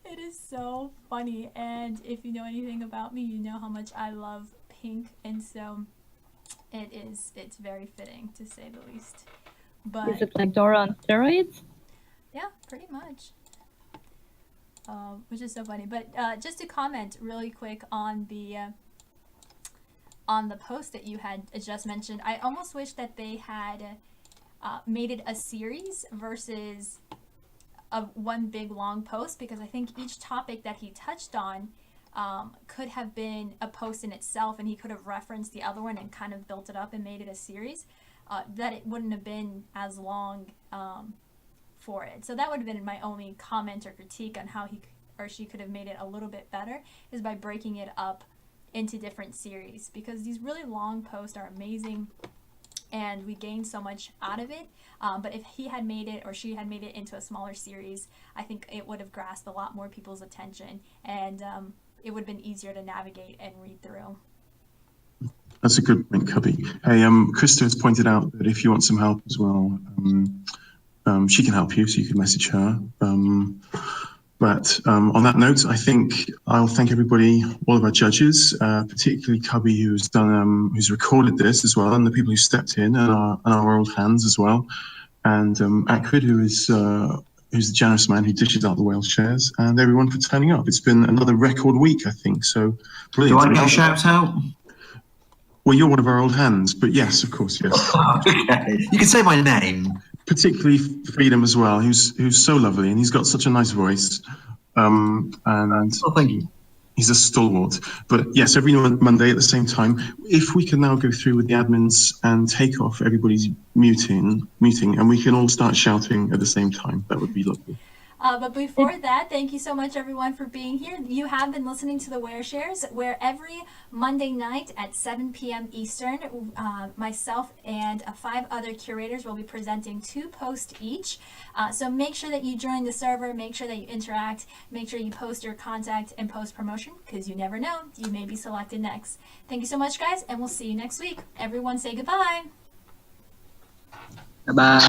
It is so funny, and if you know anything about me, you know how much I love pink, and so it's very fitting, to say the least. But is it like Dora on steroids? Yeah, pretty much. Which is so funny. But just to comment really quick on the post that you had just mentioned, I almost wish that they had made it a series versus one big long post, because I think each topic that he touched on could have been a post in itself, and he could have referenced the other one and kind of built it up and made it a series, that it wouldn't have been as long for it. So that would have been my only comment or critique on how he or she could have made it a little bit better, is by breaking it up into different series, because these really long posts are amazing and we gain so much out of it. But if he had made it, or she had made it, into a smaller series, I think it would have grasped a lot more people's attention, and it would have been easier to navigate and read through. That's a good point, Cubby. Hey, Krista has pointed out that if you want some help as well, she can help you, so you can message her. But on that note, I think I'll thank everybody, all of our judges, particularly Cubby, who's done, who's recorded this as well, and the people who stepped in, and our old hands as well, and Acrid, who's the generous man who dishes out the Whaleshares, and everyone for turning up. It's been another record week, I think. So brilliant. Do I get a shout out? Well, you're one of our old hands, but yes, of course, yes. Okay, you can say my name. Particularly Freedom as well, who's so lovely, and he's got such a nice voice. And thank you. He's a stalwart. But yes, every Monday at the same time. If we can now go through with the admins and take off everybody's muting, and we can all start shouting at the same time, that would be lovely. But before that, thank you so much, everyone, for being here. You have been listening to the Whaleshares, where every Monday night at 7 p.m. Eastern, myself and 5 other curators will be presenting 2 posts each. So make sure that you join the server, make sure that you interact, make sure you post your contact and post promotion, because you never know, you may be selected next. Thank you so much, guys, and we'll see you next week. Everyone say goodbye. Bye.